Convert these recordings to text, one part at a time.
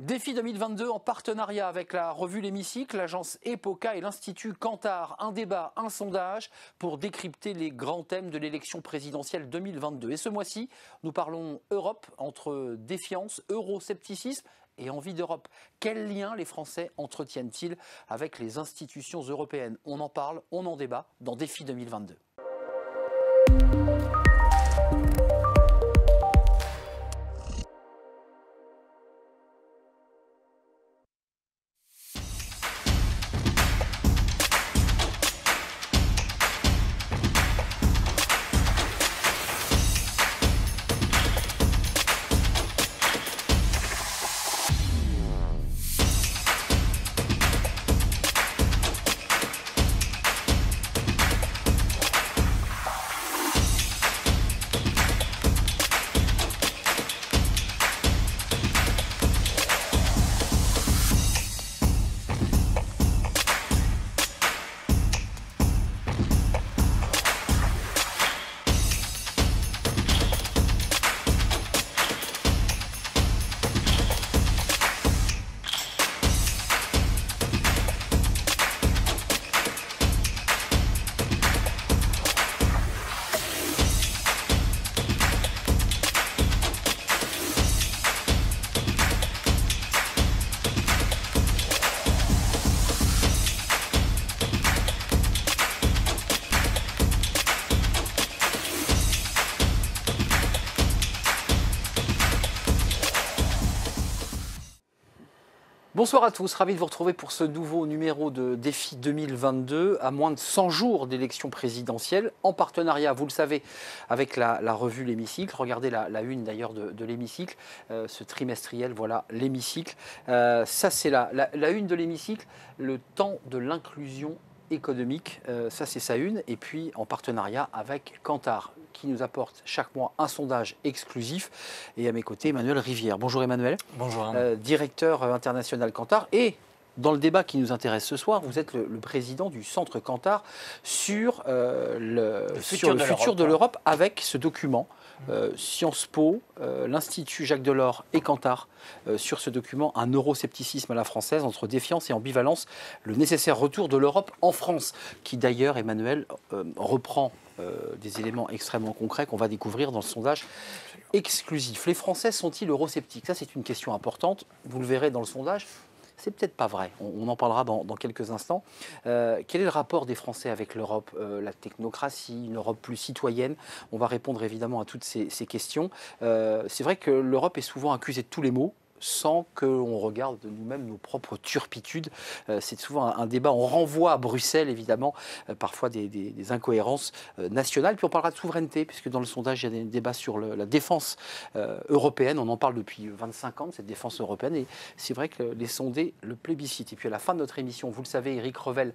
Défi 2022 en partenariat avec la revue L'Hémicycle, l'agence EPOCA et l'Institut Kantar. Un débat, un sondage pour décrypter les grands thèmes de l'élection présidentielle 2022. Et ce mois-ci, nous parlons Europe entre défiance, euroscepticisme et envie d'Europe. Quel lien les Français entretiennent-ils avec les institutions européennes? On en parle, on en débat dans Défi 2022. Bonsoir à tous, ravi de vous retrouver pour ce nouveau numéro de Défi 2022, à moins de 100 jours d'élection présidentielle, en partenariat, vous le savez, avec la revue L'Hémicycle. Regardez la une d'ailleurs de L'Hémicycle, ce trimestriel, voilà, L'Hémicycle. Ça c'est la une de L'Hémicycle, le temps de l'inclusion économique, ça c'est sa une, et puis en partenariat avec Kantar, qui nous apporte chaque mois un sondage exclusif. Et à mes côtés, Emmanuel Rivière. Bonjour Emmanuel. Bonjour. Directeur international Kantar. Et dans le débat qui nous intéresse ce soir, vous êtes le président du centre Kantar sur le futur de l'Europe avec ce document. Sciences Po, l'Institut Jacques Delors et Kantar sur ce document, un euroscepticisme à la française entre défiance et ambivalence, le nécessaire retour de l'Europe en France, qui d'ailleurs, Emmanuel, reprend des éléments extrêmement concrets qu'on va découvrir dans le sondage exclusif. Les Français sont-ils eurosceptiques? Ça, c'est une question importante. Vous le verrez dans le sondage. C'est peut-être pas vrai. On en parlera dans quelques instants. Quel est le rapport des Français avec l'Europe, la technocratie, une Europe plus citoyenne? On va répondre évidemment à toutes ces questions. C'est vrai que l'Europe est souvent accusée de tous les maux, sans qu'on regarde nous-mêmes nos propres turpitudes. C'est souvent un débat. On renvoie à Bruxelles, évidemment, parfois des incohérences nationales. Puis on parlera de souveraineté, puisque dans le sondage, il y a des débats sur la défense européenne. On en parle depuis 25 ans, de cette défense européenne. Et c'est vrai que les sondés le plébiscitent. Et puis à la fin de notre émission, vous le savez, Éric Revel,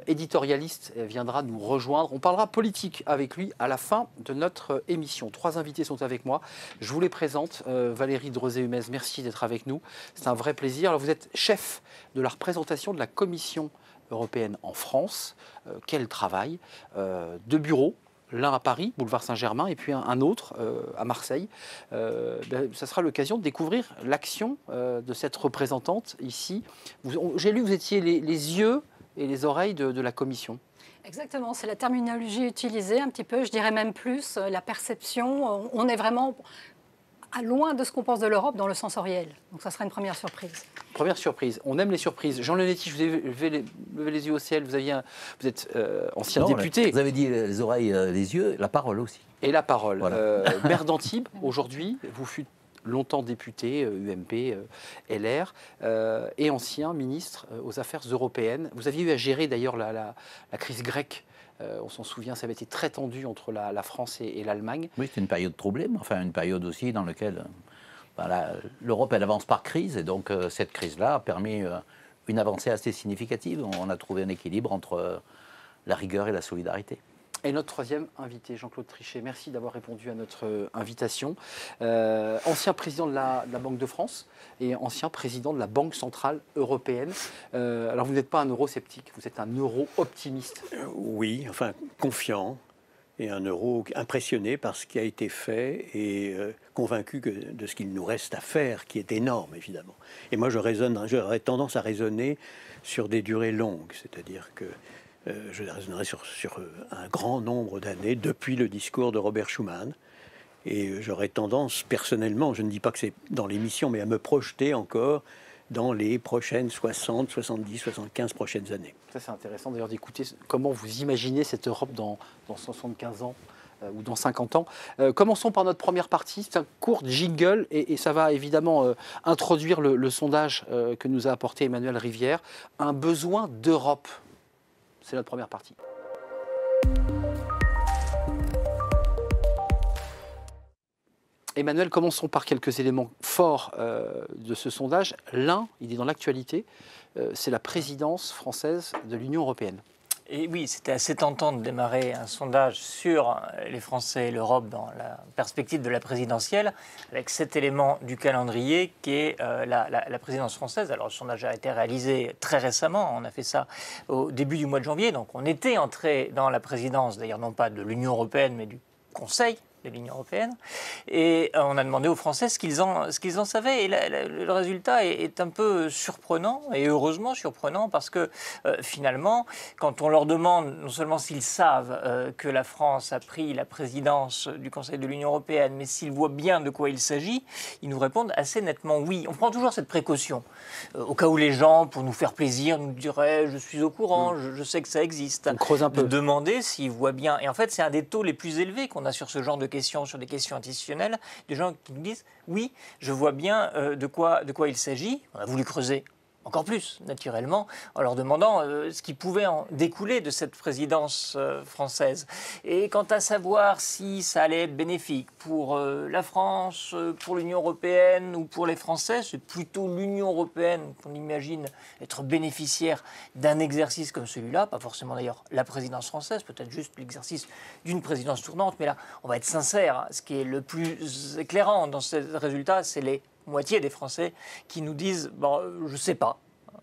éditorialiste, viendra nous rejoindre. On parlera politique avec lui à la fin de notre émission. 3 invités sont avec moi. Je vous les présente. Valérie Drozé-Humez, merci d'être avec nous. C'est un vrai plaisir. Alors, vous êtes chef de la représentation de la Commission européenne en France. Quel travail. 2 bureaux, l'un à Paris, boulevard Saint-Germain, et puis un autre à Marseille. Ça sera l'occasion de découvrir l'action de cette représentante ici. J'ai lu que vous étiez les yeux et les oreilles de la Commission. Exactement, c'est la terminologie utilisée un petit peu, je dirais même plus, la perception. On est vraiment à loin de ce qu'on pense de l'Europe dans le sensoriel. Donc ça sera une première surprise. Première surprise. On aime les surprises. Jean Leonetti, je vous ai levé les yeux au ciel. Vous êtes ancien député. Vous avez dit les oreilles, les yeux, la parole aussi. Et la parole. Voilà. Maire d'Antibes, aujourd'hui, vous fûtes longtemps député, UMP, LR, et ancien ministre aux Affaires européennes. Vous aviez eu à gérer d'ailleurs la crise grecque. On s'en souvient, ça avait été très tendu entre la France et l'Allemagne. Oui, c'était une période troublée, mais enfin une période aussi dans laquelle l'Europe, elle avance par crise, et donc cette crise-là a permis une avancée assez significative. On a trouvé un équilibre entre la rigueur et la solidarité. Et notre troisième invité, Jean-Claude Trichet, merci d'avoir répondu à notre invitation. Ancien président de la Banque de France et ancien président de la Banque Centrale Européenne. Alors vous n'êtes pas un eurosceptique, vous êtes un euro-optimiste. Oui, enfin confiant et un euro impressionné par ce qui a été fait et convaincu de ce qu'il nous reste à faire, qui est énorme, évidemment. Et moi, j'aurais tendance à raisonner sur des durées longues, c'est-à-dire que je raisonnerais sur un grand nombre d'années depuis le discours de Robert Schuman. Et j'aurais tendance, personnellement, je ne dis pas que c'est dans l'émission, mais à me projeter encore dans les prochaines 60, 70, 75 prochaines années. Ça, c'est intéressant d'ailleurs d'écouter comment vous imaginez cette Europe dans 75 ans ou dans 50 ans. Commençons par notre première partie, c'est un court jingle et ça va évidemment introduire le sondage que nous a apporté Emmanuel Rivière. Un besoin d'Europe. C'est notre première partie. Emmanuel, commençons par quelques éléments forts de ce sondage. L'un, il est dans l'actualité, c'est la présidence française de l'Union européenne. Et oui, c'était assez tentant de démarrer un sondage sur les Français et l'Europe dans la perspective de la présidentielle, avec cet élément du calendrier qui est la présidence française. Alors le sondage a été réalisé très récemment, on a fait ça au début du mois de janvier, donc on était entré dans la présidence, d'ailleurs non pas de l'Union européenne, mais du Conseil de l'Union européenne, et on a demandé aux Français ce qu'ils en savaient, et le résultat est un peu surprenant, et heureusement surprenant, parce que finalement, quand on leur demande non seulement s'ils savent que la France a pris la présidence du Conseil de l'Union européenne, mais s'ils voient bien de quoi il s'agit, ils nous répondent assez nettement oui. On prend toujours cette précaution, au cas où les gens, pour nous faire plaisir, nous diraient « je suis au courant, je sais que ça existe ». On creuse un peu. De demander s'ils voient bien, et en fait c'est un des taux les plus élevés qu'on a sur ce genre de questions, sur des questions institutionnelles, des gens qui nous disent « oui, je vois bien de quoi il s'agit ». On a voulu creuser encore plus, naturellement, en leur demandant ce qui pouvait en découler de cette présidence française. Et quant à savoir si ça allait être bénéfique pour la France, pour l'Union européenne ou pour les Français, c'est plutôt l'Union européenne qu'on imagine être bénéficiaire d'un exercice comme celui-là, pas forcément d'ailleurs la présidence française, peut-être juste l'exercice d'une présidence tournante, mais là, on va être sincère, ce qui est le plus éclairant dans ce résultat, c'est les moitié des Français qui nous disent bon, je ne sais pas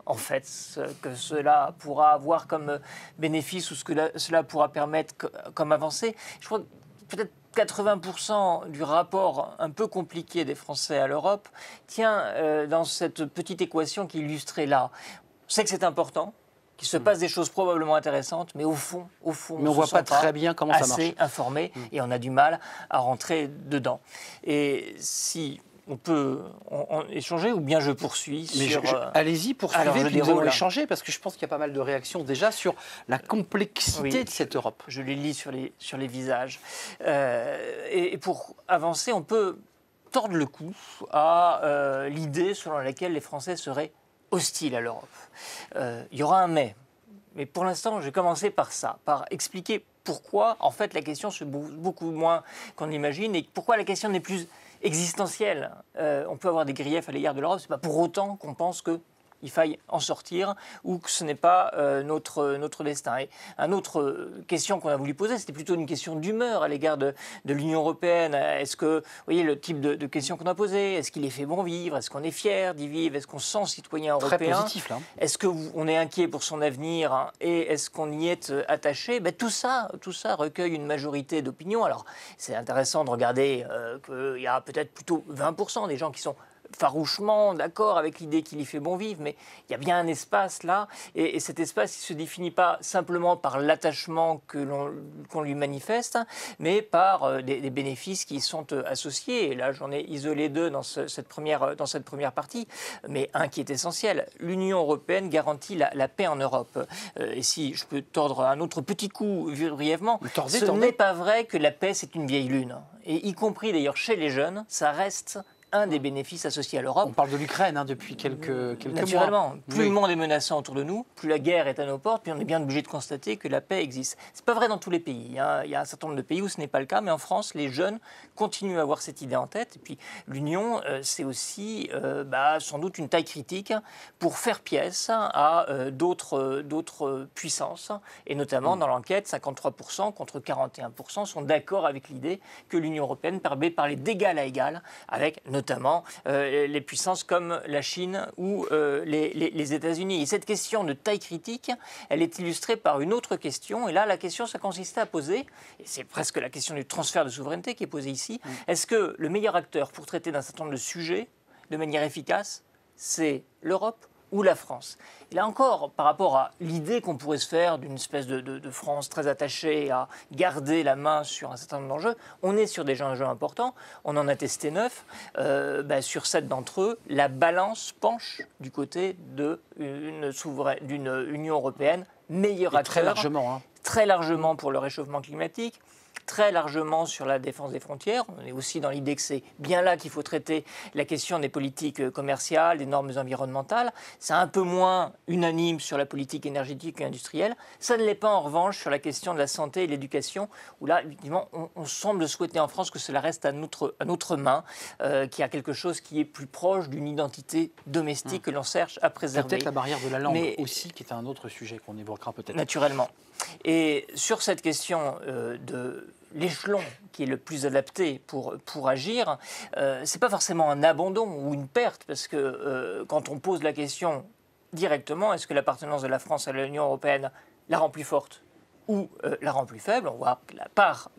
en fait ce que cela pourra avoir comme bénéfice ou ce que cela pourra permettre comme avancée. Je crois que peut-être 80% du rapport un peu compliqué des Français à l'Europe tient dans cette petite équation qui est illustrée là. On sait que c'est important, qu'il se passe des choses probablement intéressantes, mais au fond, mais on ne voit pas très bien comment ça marche. Assez informé et on a du mal à rentrer dedans. Et si on peut échanger ou bien je poursuis sur... Allez-y, poursuivez, puis nous allons échanger, parce que je pense qu'il y a pas mal de réactions déjà sur la complexité de cette Europe. Je les lis sur les visages. Et pour avancer, on peut tordre le cou à l'idée selon laquelle les Français seraient hostiles à l'Europe. Il y aura un mais pour l'instant, je vais commencer par ça, par expliquer pourquoi, en fait, la question se pose beaucoup moins qu'on imagine et pourquoi la question n'est plus existentielle. On peut avoir des griefs à l'égard de l'Europe, ce n'est pas pour autant qu'on pense qu'il faille en sortir ou que ce n'est pas notre destin. Et une autre question qu'on a voulu poser, c'était plutôt une question d'humeur à l'égard de l'Union européenne. Est-ce que, vous voyez, le type de question qu'on a posé, est-ce qu'il est fait bon vivre? Est-ce qu'on est fier d'y vivre? Est-ce qu'on se sent citoyen européen? Très positif, là. Est-ce qu'on est inquiet pour son avenir et est-ce qu'on y est attaché? Tout ça recueille une majorité d'opinions. Alors, c'est intéressant de regarder qu'il y a peut-être plutôt 20% des gens qui sont farouchement d'accord avec l'idée qu'il y fait bon vivre, mais il y a bien un espace là, et cet espace il ne se définit pas simplement par l'attachement qu'on lui manifeste, mais par des bénéfices qui y sont associés. Et là, j'en ai isolé deux dans cette première partie, mais un qui est essentiel. L'Union européenne garantit la paix en Europe. Et si je peux tordre un autre petit coup brièvement, ce n'est pas vrai que la paix, c'est une vieille lune. Et y compris d'ailleurs chez les jeunes, ça reste un des bénéfices associés à l'Europe. On parle de l'Ukraine depuis quelques mois. Naturellement, plus le monde est menaçant autour de nous, plus la guerre est à nos portes, plus on est bien obligé de constater que la paix existe. Ce n'est pas vrai dans tous les pays. Il y a un certain nombre de pays où ce n'est pas le cas, mais en France, les jeunes continuent à avoir cette idée en tête. Et puis l'Union, c'est aussi sans doute une taille critique pour faire pièce à d'autres puissances. Et notamment dans l'enquête, 53% contre 41% sont d'accord avec l'idée que l'Union européenne permet de parler d'égal à égal avec notamment notamment les puissances comme la Chine ou les États-Unis. Et cette question de taille critique, elle est illustrée par une autre question. Et là, la question, ça consistait à poser, et c'est presque la question du transfert de souveraineté qui est posée ici, est-ce que le meilleur acteur pour traiter d'un certain nombre de sujets de manière efficace, c'est l'Europe ou la France? Et là encore, par rapport à l'idée qu'on pourrait se faire d'une espèce de France très attachée à garder la main sur un certain nombre d'enjeux, on est sur des enjeux importants. On en a testé 9. Sur 7 d'entre eux, la balance penche du côté d'une Union européenne meilleure acteur. Très largement. Hein. Très largement pour le réchauffement climatique, très largement sur la défense des frontières. On est aussi dans l'idée que c'est bien là qu'il faut traiter la question des politiques commerciales, des normes environnementales. C'est un peu moins unanime sur la politique énergétique et industrielle. Ça ne l'est pas en revanche sur la question de la santé et de l'éducation, où là, évidemment, on semble souhaiter en France que cela reste à notre main, qu'il y a quelque chose qui est plus proche d'une identité domestique que l'on cherche à préserver. Peut-être la barrière de la langue aussi, qui est un autre sujet qu'on évoquera peut-être. Naturellement. Et sur cette question de l'échelon qui est le plus adapté pour agir, c'est pas forcément un abandon ou une perte, parce que quand on pose la question directement, est-ce que l'appartenance de la France à l'Union européenne la rend plus forte ou la rend plus faible, on voit que la part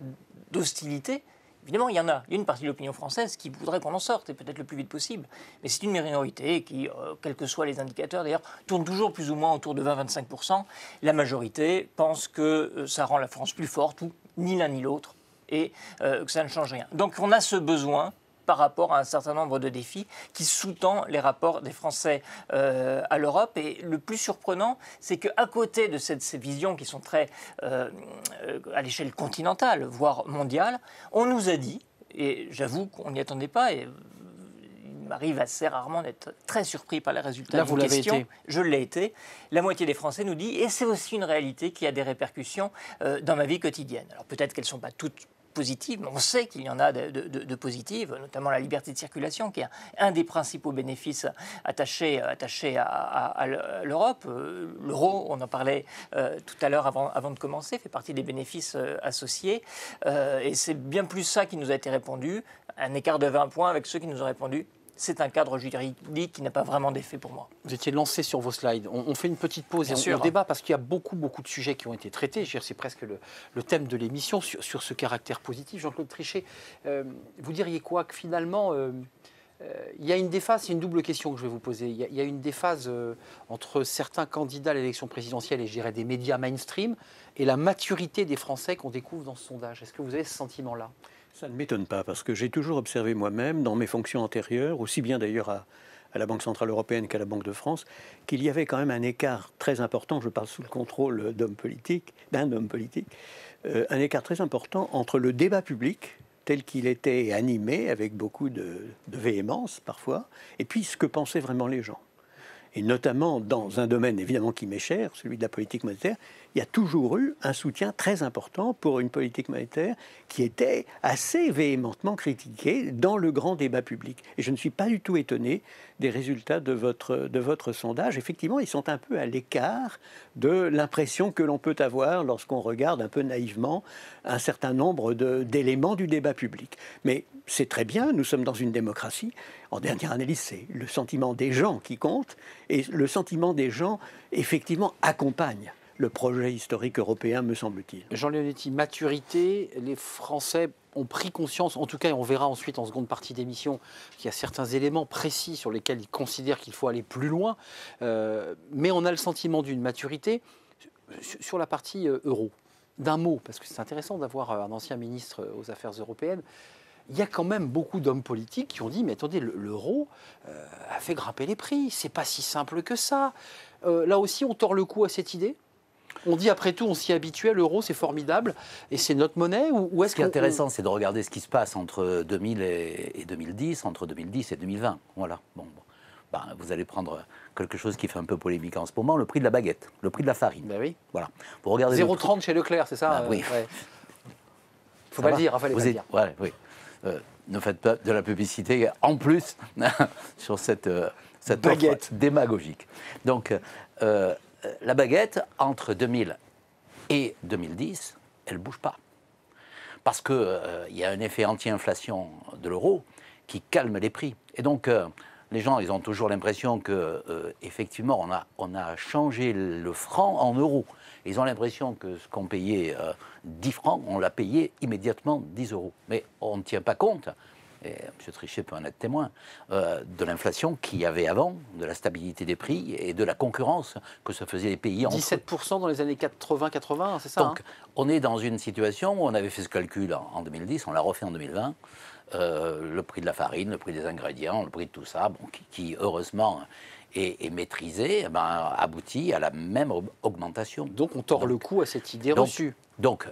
d'hostilité, évidemment, il y a une partie de l'opinion française qui voudrait qu'on en sorte, et peut-être le plus vite possible. Mais c'est une minorité qui, quels que soient les indicateurs, d'ailleurs, tourne toujours plus ou moins autour de 20-25%. La majorité pense que ça rend la France plus forte, ou ni l'un ni l'autre, et que ça ne change rien. Donc on a ce besoin par rapport à un certain nombre de défis qui sous-tend les rapports des Français à l'Europe. Et le plus surprenant, c'est qu'à côté de ces visions qui sont très à l'échelle continentale, voire mondiale, on nous a dit, et j'avoue qu'on n'y attendait pas, et il m'arrive assez rarement d'être très surpris par les résultats d'une question. Été. Je l'ai été. La moitié des Français nous dit, et c'est aussi une réalité qui a des répercussions dans ma vie quotidienne. Alors peut-être qu'elles ne sont pas toutes positives, mais on sait qu'il y en a de positives, notamment la liberté de circulation, qui est un des principaux bénéfices attachés à l'Europe. L'euro, on en parlait tout à l'heure avant de commencer, fait partie des bénéfices associés. Et c'est bien plus ça qui nous a été répondu, un écart de 20 points avec ceux qui nous ont répondu. C'est un cadre juridique qui n'a pas vraiment d'effet pour moi. Vous étiez lancé sur vos slides. On fait une petite pause et on débat parce qu'il y a beaucoup de sujets qui ont été traités. Je veux dire, c'est presque le thème de l'émission sur ce caractère positif. Jean-Claude Trichet, vous diriez quoi? Que finalement, il y a une déphase, c'est une double question que je vais vous poser. Il y a une déphase entre certains candidats à l'élection présidentielle et je dirais des médias mainstream et la maturité des Français qu'on découvre dans ce sondage. Est-ce que vous avez ce sentiment-là? Ça ne m'étonne pas, parce que j'ai toujours observé moi-même, dans mes fonctions antérieures, aussi bien d'ailleurs à la Banque Centrale Européenne qu'à la Banque de France, qu'il y avait quand même un écart très important, je parle sous le contrôle d'un homme politique, un écart très important entre le débat public, tel qu'il était animé, avec beaucoup de véhémence parfois, et puis ce que pensaient vraiment les gens. Et notamment dans un domaine évidemment qui m'est cher, celui de la politique monétaire, il y a toujours eu un soutien très important pour une politique monétaire qui était assez véhémentement critiquée dans le grand débat public. Et je ne suis pas du tout étonné des résultats de votre sondage. Effectivement, ils sont un peu à l'écart de l'impression que l'on peut avoir lorsqu'on regarde un peu naïvement un certain nombre d'éléments du débat public. Mais c'est très bien, nous sommes dans une démocratie. En dernière analyse, c'est le sentiment des gens qui compte, et le sentiment des gens, effectivement, accompagne le projet historique européen, me semble-t-il. Jean Leonetti, maturité, les Français ont pris conscience, en tout cas, et on verra ensuite en seconde partie d'émission, qu'il y a certains éléments précis sur lesquels ils considèrent qu'il faut aller plus loin, mais on a le sentiment d'une maturité sur la partie euro. D'un mot, parce que c'est intéressant d'avoir un ancien ministre aux Affaires européennes, il y a quand même beaucoup d'hommes politiques qui ont dit « mais attendez, l'euro a fait grimper les prix, c'est pas si simple que ça ». Là aussi, on tord le cou à cette idée. On dit après tout, on s'y habituait, l'euro c'est formidable et c'est notre monnaie ou est-ce Ce qui est intéressant, c'est de regarder ce qui se passe entre 2000 et 2010, entre 2010 et 2020. Voilà. Ben, vous allez prendre quelque chose qui fait un peu polémique en ce moment, le prix de la baguette, le prix de la farine. Ben oui. Voilà. Vous regardez 0,30 chez Leclerc, c'est ça? Ben oui. Ouais. Faut pas le dire, Raphaël. Ouais, oui. Ne faites pas de la publicité en plus sur cette baguette démagogique. Donc, la baguette, entre 2000 et 2010, elle ne bouge pas. Parce qu'il y a un effet anti-inflation de l'euro qui calme les prix. Et donc, les gens, ils ont toujours l'impression que, effectivement, on a changé le franc en euros. Ils ont l'impression que ce qu'on payait 10 francs, on l'a payé immédiatement 10 euros. Mais on ne tient pas compte, et M. Trichet peut en être témoin, de l'inflation qu'il y avait avant, de la stabilité des prix et de la concurrence que se faisaient les pays entre eux. 17% dans les années 80-80, c'est ça? Donc, on est dans une situation où on avait fait ce calcul en 2010, on l'a refait en 2020. Le prix de la farine, le prix des ingrédients, le prix de tout ça, bon, qui heureusement est maîtrisé, aboutit à la même augmentation. Donc on tord le cou à cette idée reçue. Donc,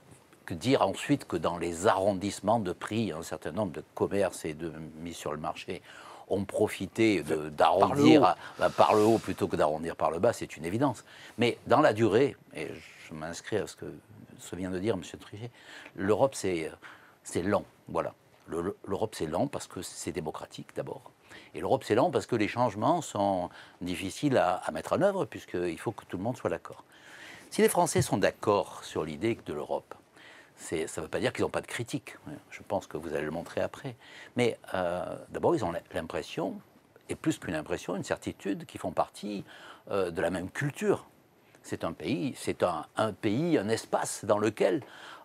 que dire ensuite que dans les arrondissements de prix, un certain nombre de commerces et de mises sur le marché ont profité d'arrondir par le haut plutôt que d'arrondir par le bas, c'est une évidence. Mais dans la durée, et je m'inscris à ce que vient de dire M. Trichet, l'Europe c'est lent, voilà. L'Europe c'est lent parce que c'est démocratique d'abord. Et l'Europe c'est lent parce que les changements sont difficiles à mettre en œuvre puisqu'il faut que tout le monde soit d'accord. Si les Français sont d'accord sur l'idée de l'Europe, ça ne veut pas dire qu'ils n'ont pas de critique. Je pense que vous allez le montrer après. Mais d'abord, ils ont l'impression, et plus qu'une impression, une certitude, qu'ils font partie de la même culture. C'est un pays, un espace dans lequel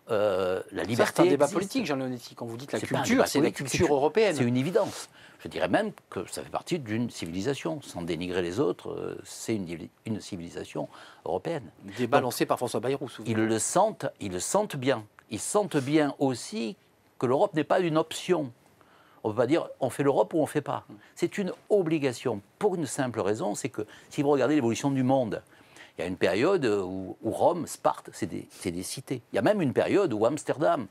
la liberté c'est un débat existe. politique, Jean Leonetti. Quand vous dites la C'est pas un culture, débat c'est la politique, culture européenne. C'est une évidence. Je dirais même que ça fait partie d'une civilisation. Sans dénigrer les autres, c'est une civilisation européenne. Débat Donc, lancé par François Bayrou, souvent. ils le sentent bien. Ils sentent bien aussi que l'Europe n'est pas une option. On ne peut pas dire on fait l'Europe ou on ne fait pas. C'est une obligation pour une simple raison, c'est que si vous regardez l'évolution du monde, il y a une période où Rome, Sparte, c'est des cités. Il y a même une période où Amsterdam,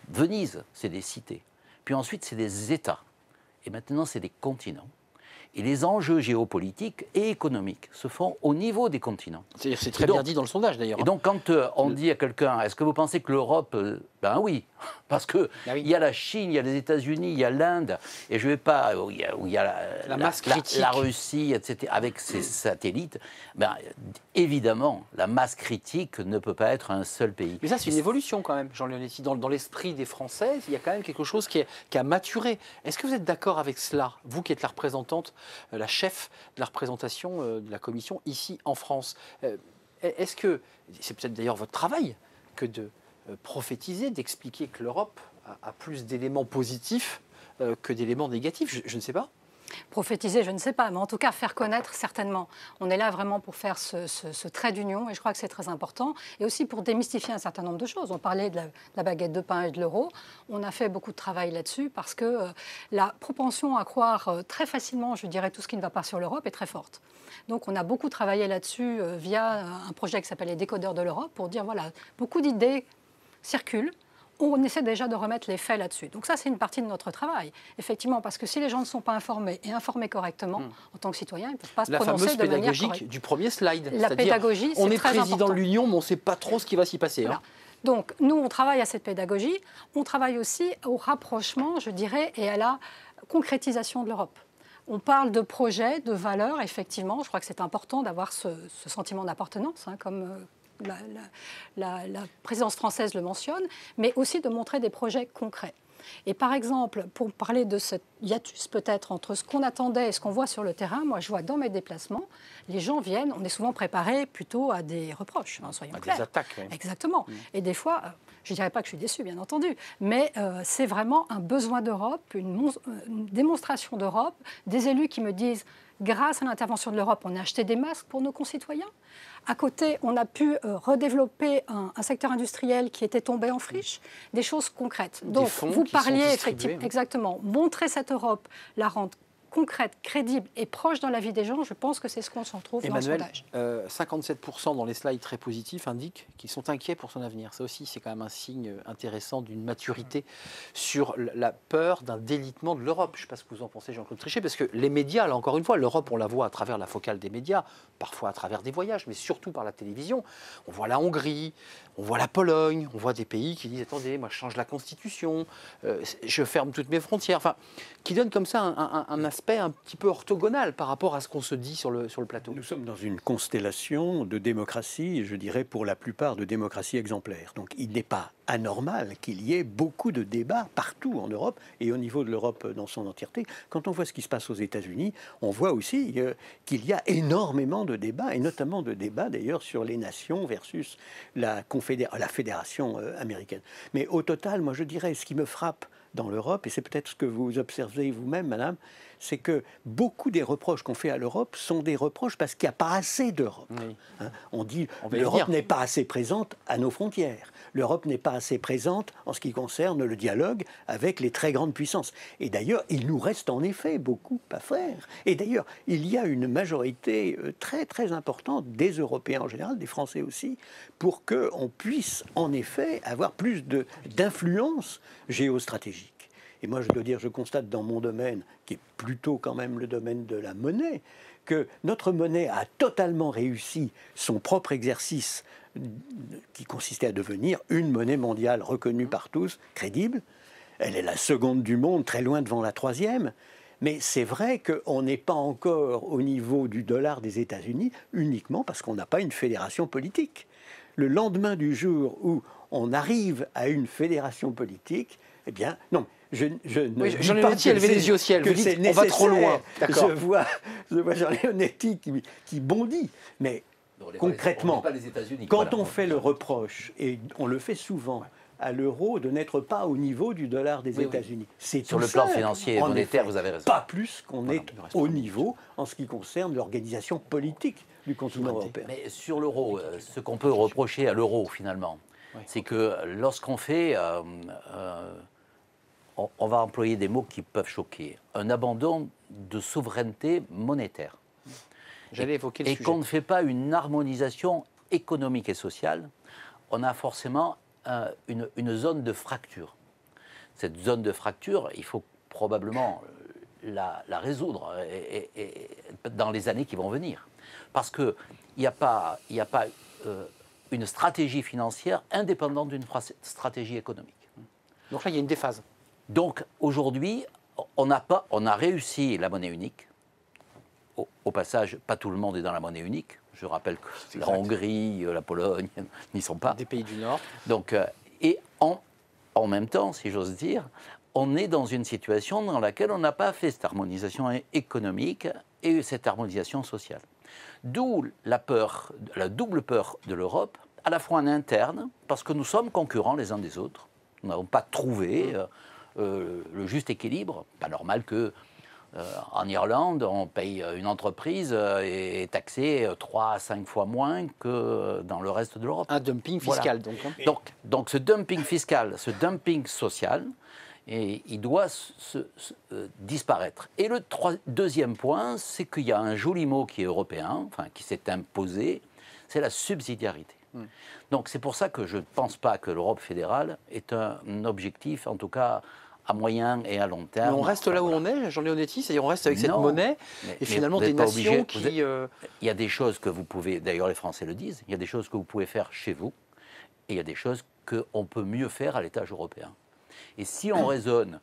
Venise, c'est des cités. Puis ensuite, c'est des États. Et maintenant, c'est des continents. Et les enjeux géopolitiques et économiques se font au niveau des continents. C'est très bien dit dans le sondage, d'ailleurs. Et donc, quand on dit à quelqu'un, est-ce que vous pensez que l'Europe... Ben oui, parce qu'il y a la Chine, il y a les États-Unis, il y a l'Inde, et je ne vais pas... où il y a la masse critique. La Russie, etc., avec ses satellites. Ben, évidemment, la masse critique ne peut pas être un seul pays. Mais ça, c'est une évolution quand même, Jean Leonetti. Dans l'esprit des Français, il y a quand même quelque chose qui a maturé. Est-ce que vous êtes d'accord avec cela, vous qui êtes la représentante, la chef de la représentation de la Commission ici en France? Est-ce que, c'est peut-être d'ailleurs votre travail, que de prophétiser, d'expliquer que l'Europe a plus d'éléments positifs que d'éléments négatifs? Je ne sais pas. Prophétiser, je ne sais pas, mais en tout cas faire connaître certainement. On est là vraiment pour faire ce trait d'union et je crois que c'est très important. Et aussi pour démystifier un certain nombre de choses. On parlait de la baguette de pain et de l'euro. On a fait beaucoup de travail là-dessus parce que la propension à croire très facilement, je dirais, tout ce qui ne va pas sur l'Europe est très forte. Donc on a beaucoup travaillé là-dessus via un projet qui s'appelle les décodeurs de l'Europe pour dire, voilà, beaucoup d'idées circulent. On essaie déjà de remettre les faits là-dessus. Donc ça, c'est une partie de notre travail, effectivement, parce que si les gens ne sont pas informés et informés correctement, en tant que citoyens, ils ne peuvent pas se prononcer de manière correcte. La fameuse pédagogique du premier slide. La pédagogie, c'est très important. On est président de l'Union, mais on ne sait pas trop ce qui va s'y passer. Voilà. Donc, nous, on travaille à cette pédagogie. On travaille aussi au rapprochement, je dirais, et à la concrétisation de l'Europe. On parle de projets, de valeurs, effectivement. Je crois que c'est important d'avoir ce sentiment d'appartenance, comme... La présidence française le mentionne, mais aussi de montrer des projets concrets. Et par exemple, pour parler de ce hiatus peut-être entre ce qu'on attendait et ce qu'on voit sur le terrain, moi je vois dans mes déplacements, les gens viennent, on est souvent préparés plutôt à des reproches, soyons clairs. Des attaques. Oui. Exactement. Et des fois, je ne dirais pas que je suis déçue, bien entendu, mais c'est vraiment un besoin d'Europe, une démonstration d'Europe, des élus qui me disent, grâce à l'intervention de l'Europe, on a acheté des masques pour nos concitoyens. À côté, on a pu redévelopper un secteur industriel qui était tombé en friche, des choses concrètes. Donc, vous parliez effectivement, exactement, montrer cette Europe, la rendre concrète, crédible et proche dans la vie des gens, je pense que c'est ce qu'on s'en trouve dans le sondage. 57% dans les slides très positifs indiquent qu'ils sont inquiets pour son avenir. Ça aussi, c'est quand même un signe intéressant d'une maturité sur la peur d'un délitement de l'Europe. Je ne sais pas ce que vous en pensez, Jean-Claude Trichet, parce que les médias, là encore une fois, l'Europe, on la voit à travers la focale des médias, parfois à travers des voyages, mais surtout par la télévision. On voit la Hongrie, on voit la Pologne, on voit des pays qui disent « Attendez, moi je change la Constitution, je ferme toutes mes frontières », enfin, qui donnent comme ça un aspect un petit peu orthogonal par rapport à ce qu'on se dit sur le plateau. Nous sommes dans une constellation de démocraties, je dirais pour la plupart de démocraties exemplaires. Donc il n'est pas anormal qu'il y ait beaucoup de débats partout en Europe et au niveau de l'Europe dans son entièreté. Quand on voit ce qui se passe aux États-Unis, on voit aussi qu'il y a énormément de débats, et notamment de débats d'ailleurs sur les nations versus la fédération américaine. Mais au total, moi je dirais, ce qui me frappe dans l'Europe, et c'est peut-être ce que vous observez vous-même, madame, c'est que beaucoup des reproches qu'on fait à l'Europe sont des reproches parce qu'il n'y a pas assez d'Europe. Oui. Hein, on dit l'Europe n'est pas assez présente à nos frontières. L'Europe n'est pas assez présente en ce qui concerne le dialogue avec les très grandes puissances. Et d'ailleurs, il nous reste en effet beaucoup à faire. Et d'ailleurs, il y a une majorité très très importante des Européens en général, des Français aussi, pour qu'on puisse en effet avoir plus d'influence géostratégique. Et moi, je dois dire, je constate dans mon domaine, qui est plutôt quand même le domaine de la monnaie, que notre monnaie a totalement réussi son propre exercice qui consistait à devenir une monnaie mondiale reconnue par tous, crédible. Elle est la seconde du monde, très loin devant la troisième. Mais c'est vrai qu'on n'est pas encore au niveau du dollar des États-Unis uniquement parce qu'on n'a pas une fédération politique. Le lendemain du jour où on arrive à une fédération politique, eh bien, non. Jean Leonetti a levé les yeux au ciel. Vous dites, on va trop loin. Je vois Jean Leonetti qui bondit. Mais concrètement, quand on fait le reproche, et on le fait souvent, à l'euro de n'être pas au niveau du dollar des États-Unis. C'est sur le plan financier et monétaire, vous avez raison. Pas plus qu'on est au niveau en ce qui concerne l'organisation politique du continent européen. Mais sur l'euro, ce qu'on peut reprocher à l'euro finalement, c'est que lorsqu'on fait, on va employer des mots qui peuvent choquer, un abandon de souveraineté monétaire. J'allais évoquer le sujet. Et qu'on ne fait pas une harmonisation économique et sociale, on a forcément une zone de fracture. Cette zone de fracture, il faut probablement la résoudre dans les années qui vont venir. Parce qu'il n'y a pas une stratégie financière indépendante d'une stratégie économique. Donc là, il y a une déphase. Donc aujourd'hui, on a réussi la monnaie unique. Au passage, pas tout le monde est dans la monnaie unique. Je rappelle que la Hongrie, la Pologne n'y sont pas. Des pays du Nord. Donc, et en même temps, si j'ose dire, on est dans une situation dans laquelle on n'a pas fait cette harmonisation économique et cette harmonisation sociale. D'où la double peur de l'Europe, à la fois en interne, parce que nous sommes concurrents les uns des autres. Nous n'avons pas trouvé le juste équilibre. Pas normal que en Irlande, on paye une entreprise et est taxée 3 à 5 fois moins que dans le reste de l'Europe. Un dumping fiscal, voilà. donc. Donc ce dumping fiscal, ce dumping social, il doit disparaître. Et le deuxième point, c'est qu'il y a un joli mot qui est européen, enfin qui s'est imposé, c'est la subsidiarité. Donc c'est pour ça que je ne pense pas que l'Europe fédérale est un objectif, en tout cas à moyen et à long terme. Mais on reste là où on est, Jean Leonetti, c'est-à-dire on reste avec cette monnaie, et finalement des nations qui... Il y a des choses que vous pouvez, d'ailleurs les Français le disent, il y a des choses que vous pouvez faire chez vous, et il y a des choses qu'on peut mieux faire à l'étage européen. Et si on raisonne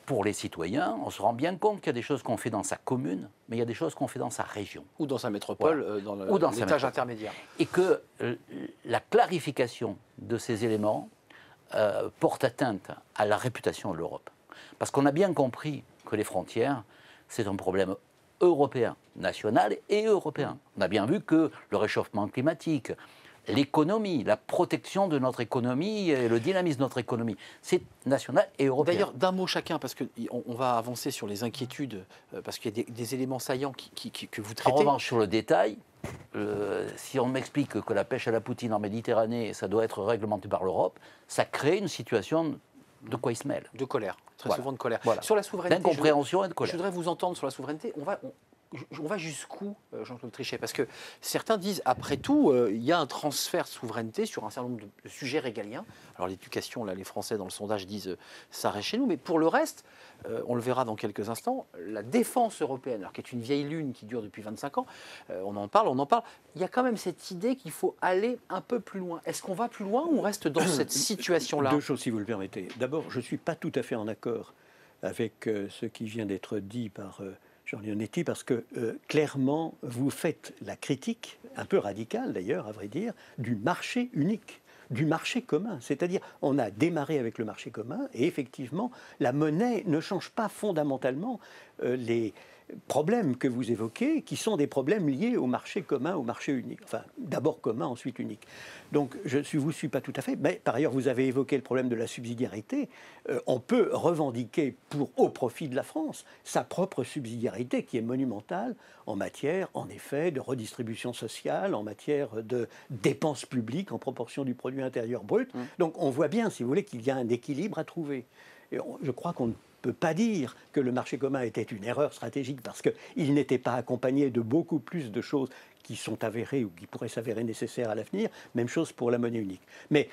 pour les citoyens, on se rend bien compte qu'il y a des choses qu'on fait dans sa commune, mais il y a des choses qu'on fait dans sa région. Ou dans sa métropole, voilà. dans l'étage intermédiaire. Et que la clarification de ces éléments porte atteinte à la réputation de l'Europe. Parce qu'on a bien compris que les frontières, c'est un problème européen, national et européen. On a bien vu que le réchauffement climatique, l'économie, la protection de notre économie et le dynamisme de notre économie, c'est national et européen. D'ailleurs, d'un mot chacun, parce qu'on va avancer sur les inquiétudes, parce qu'il y a des éléments saillants que vous traitez. En revanche, sur le détail, si on m'explique que la pêche à la poutine en Méditerranée, ça doit être réglementé par l'Europe, ça crée une situation de quoi ils se mêlent. De colère, très souvent de colère. Voilà. Sur la souveraineté, d'incompréhension et de colère. Je voudrais vous entendre sur la souveraineté. On va jusqu'où, Jean-Claude Trichet? Parce que certains disent, après tout, il y a un transfert de souveraineté sur un certain nombre de sujets régaliens. Alors l'éducation, là, les Français dans le sondage disent ça reste chez nous, mais pour le reste, on le verra dans quelques instants, la défense européenne, alors qui est une vieille lune qui dure depuis 25 ans, on en parle, il y a quand même cette idée qu'il faut aller un peu plus loin. Est-ce qu'on va plus loin ou on reste dans cette situation-là? Deux choses, si vous le permettez. D'abord, je ne suis pas tout à fait en accord avec ce qui vient d'être dit par Jean Leonetti, parce que clairement, vous faites la critique, un peu radicale d'ailleurs, à vrai dire, du marché unique, du marché commun. C'est-à-dire, on a démarré avec le marché commun et effectivement, la monnaie ne change pas fondamentalement les problèmes que vous évoquez, qui sont des problèmes liés au marché commun, au marché unique. Enfin, d'abord commun, ensuite unique. Donc, je ne vous suis pas tout à fait. Mais par ailleurs, vous avez évoqué le problème de la subsidiarité. On peut revendiquer, au profit de la France, sa propre subsidiarité, qui est monumentale en matière, en effet, de redistribution sociale, en matière de dépenses publiques en proportion du produit intérieur brut. Donc, on voit bien, si vous voulez, qu'il y a un équilibre à trouver. Et je crois qu'on ne peut pas dire que le marché commun était une erreur stratégique parce qu'il n'était pas accompagné de beaucoup plus de choses qui sont avérées ou qui pourraient s'avérer nécessaires à l'avenir. Même chose pour la monnaie unique. Mais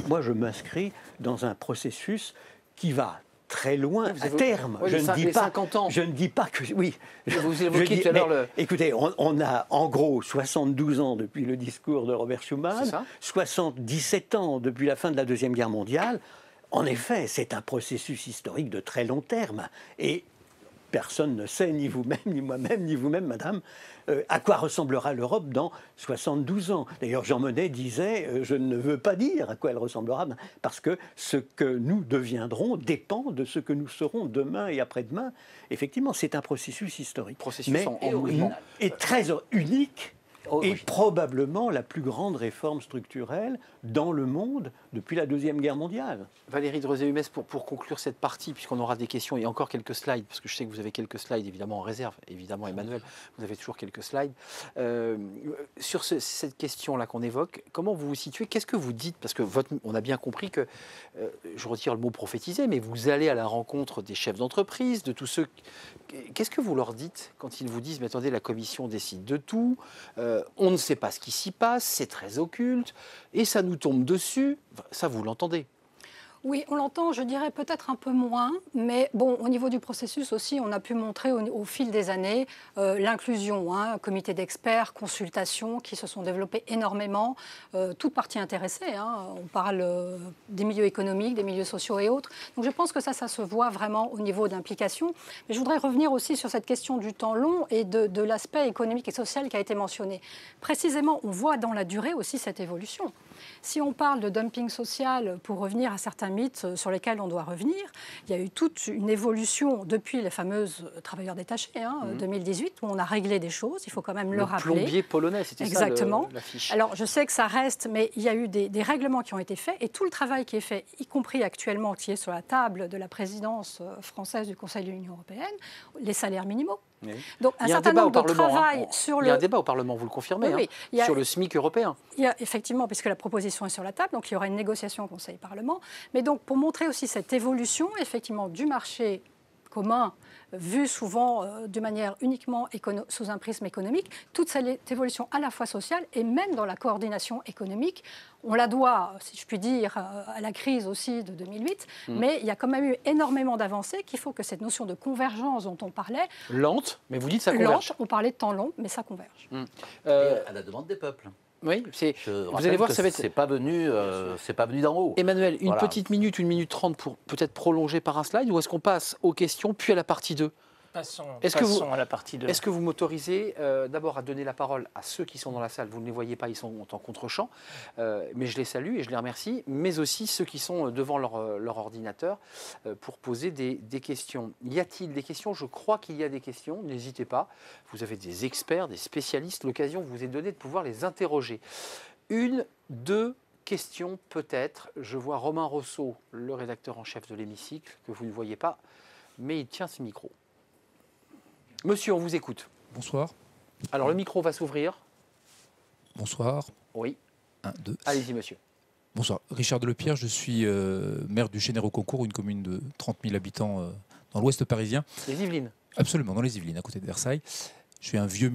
moi, je m'inscris dans un processus qui va très loin à terme. Oui, je ne dis pas que... Oui, vous évoquiez tout à l'heure Écoutez, on a en gros 72 ans depuis le discours de Robert Schuman, 77 ans depuis la fin de la Deuxième Guerre mondiale. En effet, c'est un processus historique de très long terme. Et personne ne sait, ni vous-même, ni moi-même, ni vous-même, madame, à quoi ressemblera l'Europe dans 72 ans. D'ailleurs, Jean Monnet disait « Je ne veux pas dire à quoi elle ressemblera, parce que ce que nous deviendrons dépend de ce que nous serons demain et après-demain. » Effectivement, c'est un processus historique. Mais et très unique. Et probablement la plus grande réforme structurelle dans le monde depuis la Deuxième Guerre mondiale. Valérie Drosé-Humès, pour conclure cette partie, puisqu'on aura des questions et encore quelques slides, parce que je sais que vous avez quelques slides évidemment en réserve, évidemment Emmanuel, vous avez toujours quelques slides. Sur cette question-là qu'on évoque, comment vous vous situez? Qu'est-ce que vous dites? Parce que on a bien compris que, je retire le mot prophétiser, mais vous allez à la rencontre des chefs d'entreprise, de tous ceux... Qu'est-ce que vous leur dites quand ils vous disent « Mais attendez, la Commission décide de tout, on ne sait pas ce qui s'y passe, c'est très occulte, et ça nous tombe dessus ». Ça, vous l'entendez? Oui, on l'entend, je dirais peut-être un peu moins, mais bon, au niveau du processus aussi, on a pu montrer au fil des années l'inclusion, comité d'experts, consultations qui se sont développées énormément, toutes parties intéressées. On parle des milieux économiques, des milieux sociaux et autres. Donc je pense que ça se voit vraiment au niveau d'implication. Mais je voudrais revenir aussi sur cette question du temps long et de l'aspect économique et social qui a été mentionné. Précisément, on voit dans la durée aussi cette évolution. Si on parle de dumping social, pour revenir à certains mythes sur lesquels on doit revenir, il y a eu toute une évolution depuis les fameuses travailleurs détachés, 2018, où on a réglé des choses, il faut quand même le rappeler. Le plombier polonais, c'était exactement. Ça l'affiche. Alors, je sais que ça reste, mais il y a eu des règlements qui ont été faits, et tout le travail qui est fait, y compris actuellement, qui est sur la table de la présidence française du Conseil de l'Union européenne, les salaires minimaux. Oui. Donc, un certain nombre de travail sur le... Il y a un débat au Parlement, vous le confirmez, sur le SMIC européen. Il y a, effectivement, puisque la proposition est sur la table, donc il y aura une négociation au Conseil-Parlement. Mais donc, pour montrer aussi cette évolution, effectivement, du marché commun, vu souvent de manière uniquement sous un prisme économique, toute cette évolution à la fois sociale et même dans la coordination économique, on la doit, si je puis dire, à la crise aussi de 2008, mais il y a quand même eu énormément d'avancées qu'il faut que cette notion de convergence dont on parlait... Lente, mais vous dites ça converge. Lente, on parlait de temps long, mais ça converge. À la demande des peuples. Oui, vous allez voir que ça va être... c'est pas venu d'en haut. Emmanuel, une petite minute, 1 minute 30 pour peut-être prolonger par un slide, ou est-ce qu'on passe aux questions, puis à la partie 2? Passons à la partie 2. Est-ce que vous m'autorisez d'abord à donner la parole à ceux qui sont dans la salle? Vous ne les voyez pas, ils sont en contre-champ, mais je les salue et je les remercie, mais aussi ceux qui sont devant leur ordinateur pour poser des questions. Y a-t-il des questions? Je crois qu'il y a des questions, n'hésitez pas. Vous avez des experts, des spécialistes, l'occasion vous est donnée de pouvoir les interroger. 1, 2 questions peut-être. Je vois Romain Rousseau, le rédacteur en chef de l'Hémicycle, que vous ne voyez pas, mais il tient ce micro. Monsieur, on vous écoute. Bonsoir. Alors, le micro va s'ouvrir. Bonsoir. Oui. 1, 2. Allez-y, monsieur. Bonsoir. Richard Delepierre, je suis maire du Chénéreau-Concours, une commune de 30 000 habitants dans l'ouest parisien. Les Yvelines? Absolument, dans les Yvelines, à côté de Versailles. Je suis un vieux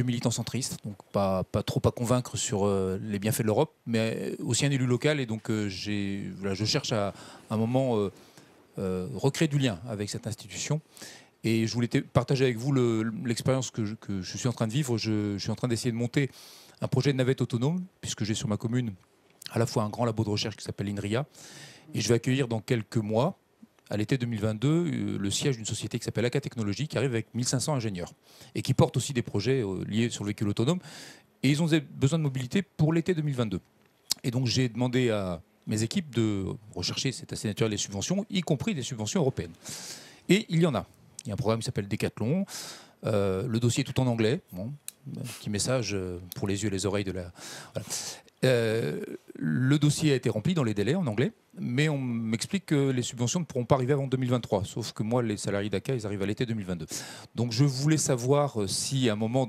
militant centriste, donc pas trop à convaincre sur les bienfaits de l'Europe, mais aussi un élu local. Et donc, je cherche à un moment recréer du lien avec cette institution. Et je voulais partager avec vous l'expérience que je suis en train de vivre. Je suis en train d'essayer de monter un projet de navette autonome, puisque j'ai sur ma commune à la fois un grand labo de recherche qui s'appelle l'INRIA. Et je vais accueillir dans quelques mois à l'été 2022, le siège d'une société qui s'appelle AK Technologies, qui arrive avec 1500 ingénieurs et qui porte aussi des projets liés sur le véhicule autonome. Et ils ont besoin de mobilité pour l'été 2022. Et donc j'ai demandé à mes équipes de rechercher, c'est assez naturel, les subventions, y compris des subventions européennes. Et il y en a. Il y a un programme qui s'appelle Decathlon. Le dossier est tout en anglais. Bon, un petit message pour les yeux et les oreilles de la... Voilà. Le dossier a été rempli dans les délais en anglais, mais on m'explique que les subventions ne pourront pas arriver avant 2023, sauf que moi, les salariés d'ACA, ils arrivent à l'été 2022. Donc je voulais savoir si à un moment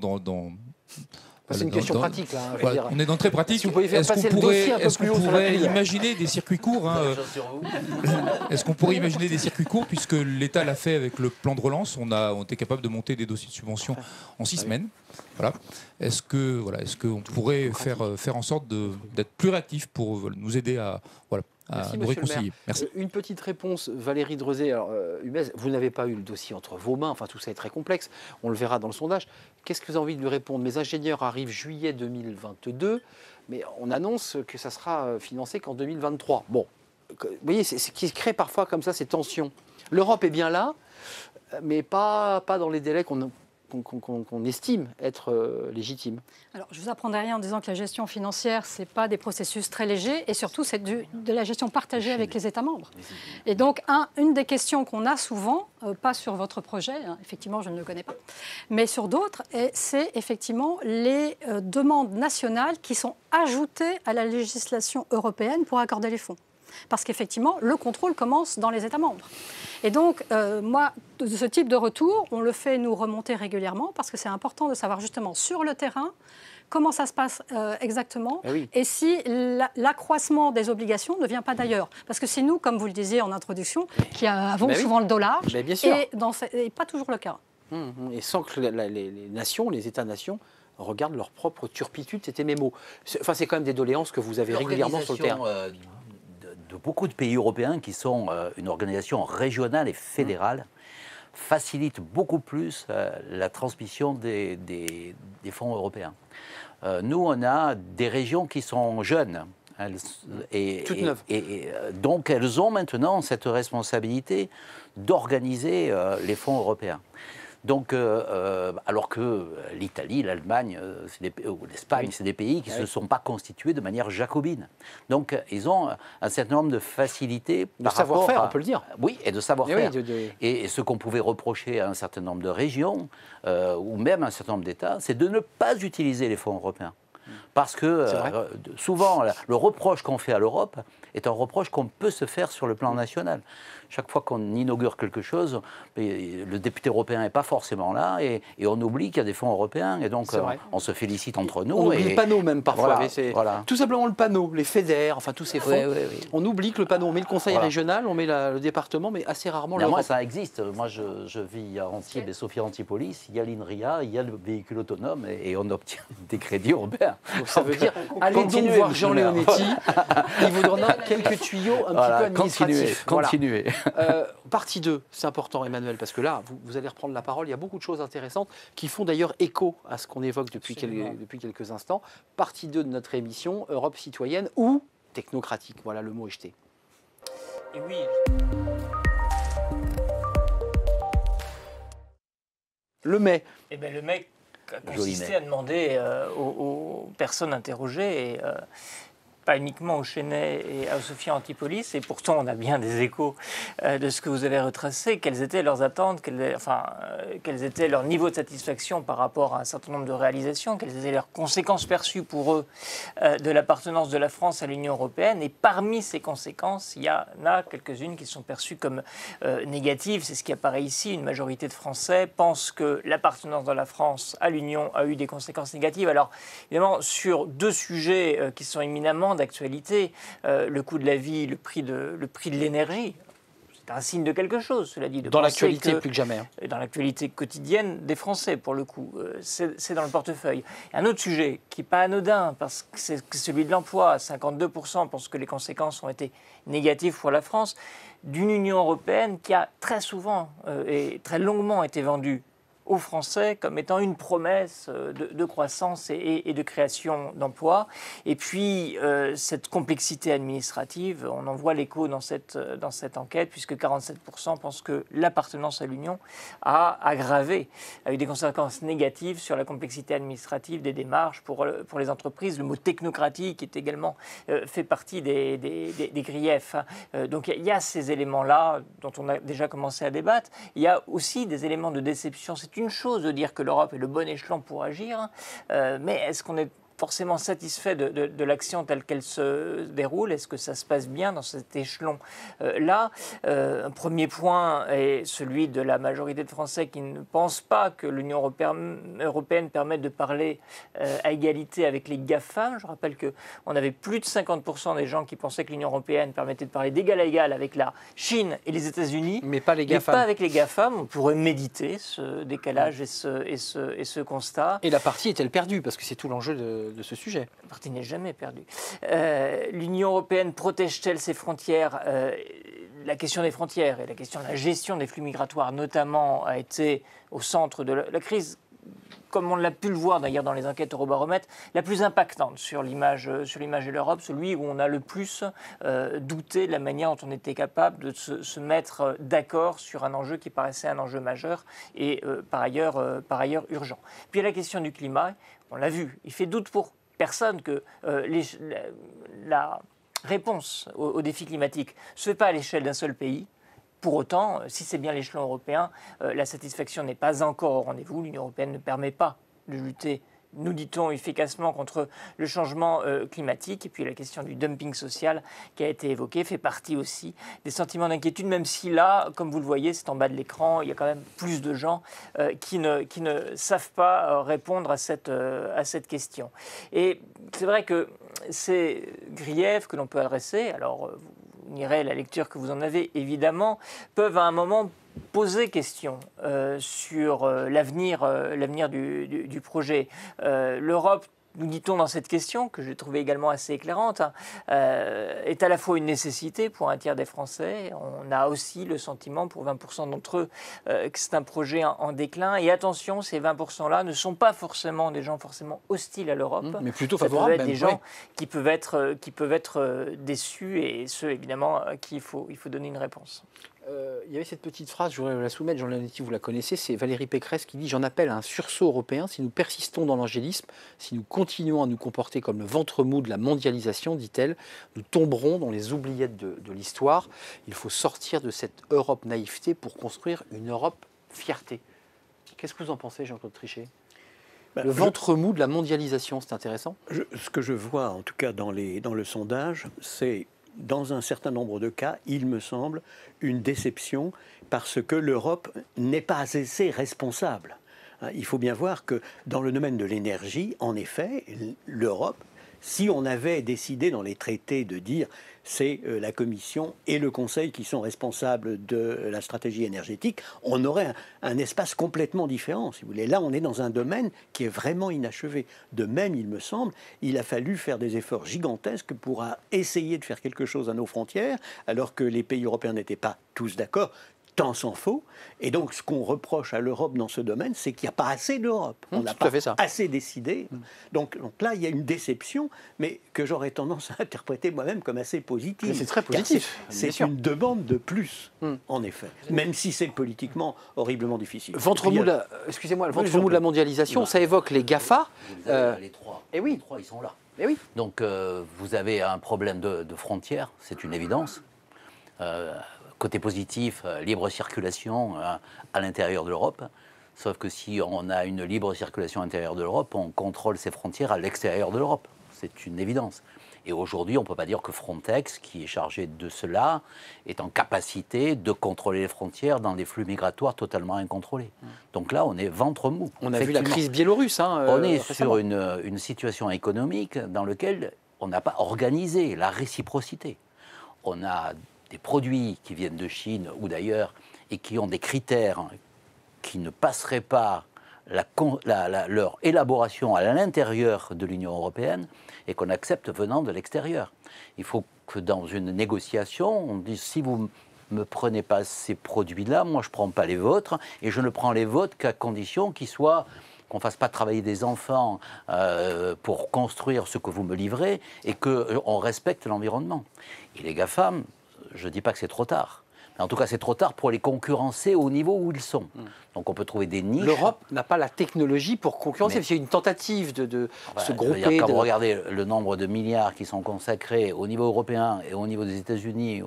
c'est une question pratique, là. Voilà, on est dans le très pratique. Si vous pouvez faire passer le dossier un peu plus haut sur la pourrait grille. imaginer des circuits courts Est-ce qu'on pourrait imaginer des circuits courts, puisque l'État l'a fait avec le plan de relance, on était capable de monter des dossiers de subvention en 6 semaines. Voilà. Est-ce qu'on pourrait faire en sorte d'être plus réactif pour nous aider à Merci, nous réconcilier? Merci. Une petite réponse, Valérie Drezet. Alors, Humez, vous n'avez pas eu le dossier entre vos mains, enfin tout ça est très complexe, on le verra dans le sondage. Qu'est-ce que vous avez envie de lui répondre? Mes ingénieurs arrivent juillet 2022, mais on annonce que ça sera financé qu'en 2023. Bon, vous voyez, c'est ce qui crée parfois comme ça ces tensions. L'Europe est bien là, mais pas dans les délais qu'on estime être légitimes. Alors, je ne vous apprendrai rien en disant que la gestion financière, ce n'est pas des processus très légers, et surtout, c'est de la gestion partagée avec les États membres. Et donc, une des questions qu'on a souvent, pas sur votre projet, hein, effectivement, je ne le connais pas, mais sur d'autres, c'est effectivement les demandes nationales qui sont ajoutées à la législation européenne pour accorder les fonds. Parce qu'effectivement, le contrôle commence dans les États membres. Et donc, moi, de ce type de retour, on le fait nous remonter régulièrement parce que c'est important de savoir justement sur le terrain comment ça se passe exactement et si l'accroissement des obligations ne vient pas d'ailleurs. Parce que c'est nous, comme vous le disiez en introduction, qui avons souvent le dos large et pas toujours le cas. Et sans que les nations, les États-nations, regardent leur propre turpitude, c'était mes mots. Enfin, c'est quand même des doléances que vous avez régulièrement sur le terrain. De beaucoup de pays européens qui sont une organisation régionale et fédérale facilite beaucoup plus la transmission des fonds européens. Nous, on a des régions qui sont jeunes. Toutes neuves. Et donc, elles ont maintenant cette responsabilité d'organiser les fonds européens. Donc, alors que l'Italie, l'Allemagne ou l'Espagne, c'est des pays qui ne se sont pas constitués de manière jacobine. Donc, ils ont un certain nombre de facilités. De savoir-faire, on peut le dire. Oui, et de savoir-faire. Et ce qu'on pouvait reprocher à un certain nombre de régions, ou même à un certain nombre d'États, c'est de ne pas utiliser les fonds européens. Parce que souvent, le reproche qu'on fait à l'Europe est un reproche qu'on peut se faire sur le plan national. Chaque fois qu'on inaugure quelque chose, le député européen n'est pas forcément là et on oublie qu'il y a des fonds européens et donc on se félicite entre nous. On oublie le panneau même parfois. Voilà. Tout simplement le panneau, les FEDER, enfin tous ces fonds. On oublie que le panneau, on met le conseil régional, on met le département, mais assez rarement l'Europe. Moi, ça existe. Moi, je vis à Antibes et Sophie Antipolis. Il y a l'INRIA, il y a le véhicule autonome et on obtient des crédits européens. Donc ça veut dire, allez donc voir Jean Leonetti, il vous donnera quelques tuyaux un petit peu administratifs. Continuez. Partie 2, c'est important Emmanuel, parce que là, vous allez reprendre la parole, il y a beaucoup de choses intéressantes qui font d'ailleurs écho à ce qu'on évoque depuis quelques instants. Partie 2 de notre émission, Europe citoyenne ou technocratique, voilà le mot est jeté. Et oui. Le mai. Eh bien, le mai a consisté à demander aux personnes interrogées, et pas uniquement au Chesnais et à Sophia Antipolis, et pourtant on a bien des échos de ce que vous avez retracé, quelles étaient leurs attentes, quels étaient leur niveau de satisfaction par rapport à un certain nombre de réalisations, quelles étaient leurs conséquences perçues pour eux de l'appartenance de la France à l'Union européenne. Et parmi ces conséquences, il y en a quelques-unes qui sont perçues comme négatives. C'est ce qui apparaît ici. Une majorité de Français pensent que l'appartenance de la France à l'Union a eu des conséquences négatives. Alors, évidemment, sur deux sujets qui sont éminemment d'actualité, le coût de la vie, le prix de l'énergie. C'est un signe de quelque chose, cela dit. Dans l'actualité plus que jamais. Dans l'actualité quotidienne des Français, pour le coup. C'est dans le portefeuille. Et un autre sujet qui n'est pas anodin, parce que c'est celui de l'emploi. 52% pensent que les conséquences ont été négatives pour la France, d'une Union européenne qui a très souvent et très longuement été vendue aux Français comme étant une promesse de croissance et de création d'emplois. Et puis, cette complexité administrative, on en voit l'écho dans cette enquête, puisque 47% pensent que l'appartenance à l'Union a aggravé, a eu des conséquences négatives sur la complexité administrative des démarches pour les entreprises. Le mot technocratique est également fait partie des griefs. Donc, il y a ces éléments-là dont on a déjà commencé à débattre. Il y a aussi des éléments de déception. C'est une chose de dire que l'Europe est le bon échelon pour agir, mais est-ce qu'on est forcément satisfait de l'action telle qu'elle se déroule? Est-ce que ça se passe bien dans cet échelon-là? Un premier point est celui de la majorité de Français qui ne pensent pas que l'Union européenne permette de parler à égalité avec les GAFAM. Je rappelle qu'on avait plus de 50% des gens qui pensaient que l'Union européenne permettait de parler d'égal à égal avec la Chine et les États-Unis, mais pas les GAFAM. Mais pas avec les GAFAM. On pourrait méditer ce décalage et ce constat. Et la partie est-elle perdue? Parce que c'est tout l'enjeu de ce sujet. La partie n'est jamais perdue. L'Union européenne protège-t-elle ses frontières? La question des frontières et la question de la gestion des flux migratoires, notamment, a été au centre de la crise, comme on l'a pu le voir d'ailleurs dans les enquêtes Eurobaromètre, la plus impactante sur l'image de l'Europe, celui où on a le plus douté de la manière dont on était capable de se mettre d'accord sur un enjeu qui paraissait un enjeu majeur et par ailleurs urgent. Puis la question du climat, on l'a vu, il fait doute pour personne que la réponse aux défis climatiques ne se fait pas à l'échelle d'un seul pays. Pour autant, si c'est bien l'échelon européen, la satisfaction n'est pas encore au rendez-vous. L'Union européenne ne permet pas de lutter, nous dit-on, efficacement contre le changement climatique. Et puis la question du dumping social qui a été évoquée fait partie aussi des sentiments d'inquiétude, même si là, comme vous le voyez, c'est en bas de l'écran, il y a quand même plus de gens qui ne savent pas répondre à cette question. Et c'est vrai que ces griefs que l'on peut adresser, alors vous irez la lecture que vous en avez évidemment, peuvent à un moment poser question sur l'avenir du projet. L'Europe, nous dit-on dans cette question, que j'ai trouvée également assez éclairante, est à la fois une nécessité pour un tiers des Français. On a aussi le sentiment, pour 20% d'entre eux, que c'est un projet en déclin. Et attention, ces 20%-là ne sont pas forcément des gens forcément hostiles à l'Europe. Mais plutôt favorables. Ça peut être des gens qui peuvent être déçus et ceux, évidemment, à qui il faut donner une réponse. Il y avait cette petite phrase, je voudrais la soumettre, Jean Leonetti, vous la connaissez, c'est Valérie Pécresse qui dit « J'en appelle à un sursaut européen. Si nous persistons dans l'angélisme, si nous continuons à nous comporter comme le ventre mou de la mondialisation, dit-elle, nous tomberons dans les oubliettes de l'histoire. Il faut sortir de cette Europe naïveté pour construire une Europe fierté. » Qu'est-ce que vous en pensez, Jean-Claude Trichet? Le ventre mou de la mondialisation, c'est intéressant. Ce que je vois, en tout cas dans le sondage, c'est, dans un certain nombre de cas, il me semble, une déception parce que l'Europe n'est pas assez responsable. Il faut bien voir que dans le domaine de l'énergie, en effet, l'Europe, si on avait décidé dans les traités de dire c'est la Commission et le Conseil qui sont responsables de la stratégie énergétique, on aurait un espace complètement différent, si vous voulez. Là, on est dans un domaine qui est vraiment inachevé. De même, il me semble, il a fallu faire des efforts gigantesques pour essayer de faire quelque chose à nos frontières, alors que les pays européens n'étaient pas tous d'accord. Tant s'en faut. Et donc, ce qu'on reproche à l'Europe dans ce domaine, c'est qu'il n'y a pas assez d'Europe. On n'a pas assez décidé. Donc là, il y a une déception, mais que j'aurais tendance à interpréter moi-même comme assez positive. C'est très positif. C'est une demande de plus, en effet. Même si c'est politiquement horriblement difficile. Ventre mou de la mondialisation, ça évoque les GAFA. Les trois. Et oui. Les trois, ils sont là. Et oui. Donc, vous avez un problème de frontières, c'est une évidence. Côté positif, libre circulation à l'intérieur de l'Europe. Sauf que si on a une libre circulation à l'intérieur de l'Europe, on contrôle ses frontières à l'extérieur de l'Europe. C'est une évidence. Et aujourd'hui, on ne peut pas dire que Frontex, qui est chargé de cela, est en capacité de contrôler les frontières dans des flux migratoires totalement incontrôlés. Donc là, on est ventre mou. On a vu la crise biélorusse. On est sur une situation économique dans laquelle on n'a pas organisé la réciprocité. On a des produits qui viennent de Chine ou d'ailleurs et qui ont des critères qui ne passeraient pas leur élaboration à l'intérieur de l'Union européenne et qu'on accepte venant de l'extérieur. Il faut que dans une négociation, on dise si vous me prenez pas ces produits-là, moi je ne prends pas les vôtres, et je ne prends les vôtres qu'à condition qu'on ne fasse pas travailler des enfants pour construire ce que vous me livrez, et qu'on respecte l'environnement. Et les GAFAM, je ne dis pas que c'est trop tard. Mais en tout cas, c'est trop tard pour les concurrencer au niveau où ils sont. Donc on peut trouver des niches. L'Europe n'a pas la technologie pour concurrencer. Il y a une tentative de se grouper. Quand vous regardez le nombre de milliards qui sont consacrés au niveau européen et au niveau des États-Unis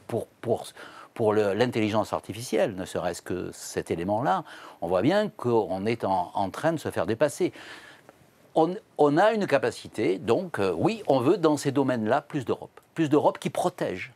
pour l'intelligence artificielle, ne serait-ce que cet élément-là, on voit bien qu'on est en train de se faire dépasser. On a une capacité, donc oui, on veut dans ces domaines-là plus d'Europe. Plus d'Europe qui protège.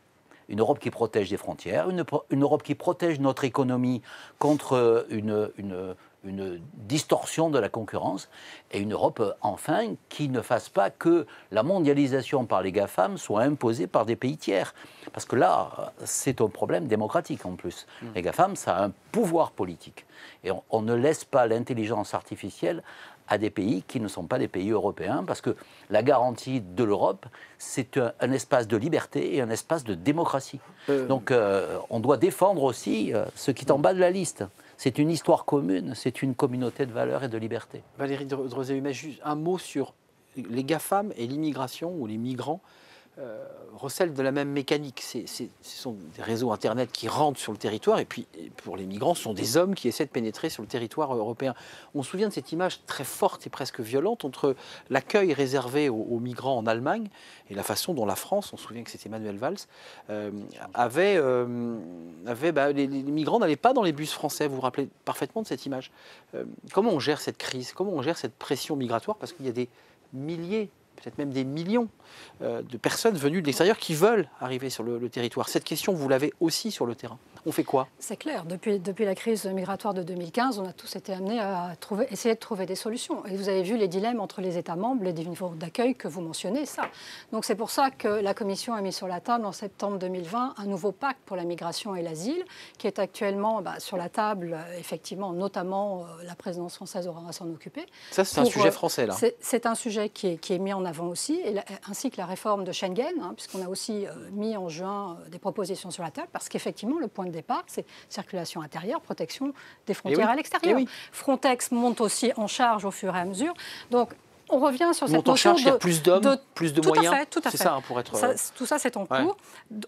Une Europe qui protège des frontières, une Europe qui protège notre économie contre une distorsion de la concurrence, et une Europe, enfin, qui ne fasse pas que la mondialisation par les GAFAM soit imposée par des pays tiers. Parce que là, c'est un problème démocratique en plus. Les GAFAM, ça a un pouvoir politique. Et on ne laisse pas l'intelligence artificielle à des pays qui ne sont pas des pays européens, parce que la garantie de l'Europe, c'est un espace de liberté et un espace de démocratie. Donc on doit défendre aussi ce qui est en bas de la liste. C'est une histoire commune, c'est une communauté de valeurs et de liberté. Valérie Drosé-Humet, juste un mot sur les GAFAM et l'immigration, ou les migrants, recèlent de la même mécanique. Ce sont des réseaux Internet qui rentrent sur le territoire, et puis pour les migrants, ce sont des hommes qui essaient de pénétrer sur le territoire européen. On se souvient de cette image très forte et presque violente entre l'accueil réservé aux migrants en Allemagne et la façon dont la France, on se souvient que c'était Manuel Valls, les migrants n'allaient pas dans les bus français. Vous vous rappelez parfaitement de cette image. Comment on gère cette crise? Comment on gère cette pression migratoire? Parce qu'il y a des milliers, peut-être même des millions de personnes venues de l'extérieur qui veulent arriver sur le territoire. Cette question, vous l'avez aussi sur le terrain. On fait quoi? C'est clair. Depuis la crise migratoire de 2015, on a tous été amenés à essayer de trouver des solutions. Et vous avez vu les dilemmes entre les États membres, les niveaux d'accueil que vous mentionnez, ça. Donc c'est pour ça que la Commission a mis sur la table en septembre 2020 un nouveau pacte pour la migration et l'asile, qui est actuellement sur la table, effectivement, notamment la présidence française aura à s'en occuper. Ça, c'est un sujet français, là. C'est un sujet qui est mis en avant aussi, ainsi que la réforme de Schengen, puisqu'on a aussi mis en juin des propositions sur la table, parce qu'effectivement, le point de départ, c'est circulation intérieure, protection des frontières à l'extérieur. Frontex monte aussi en charge au fur et à mesure. Donc, on revient sur cette notion de plus d'hommes, plus de moyens. Tout à fait. C'est ça, pour être... tout ça, c'est en cours.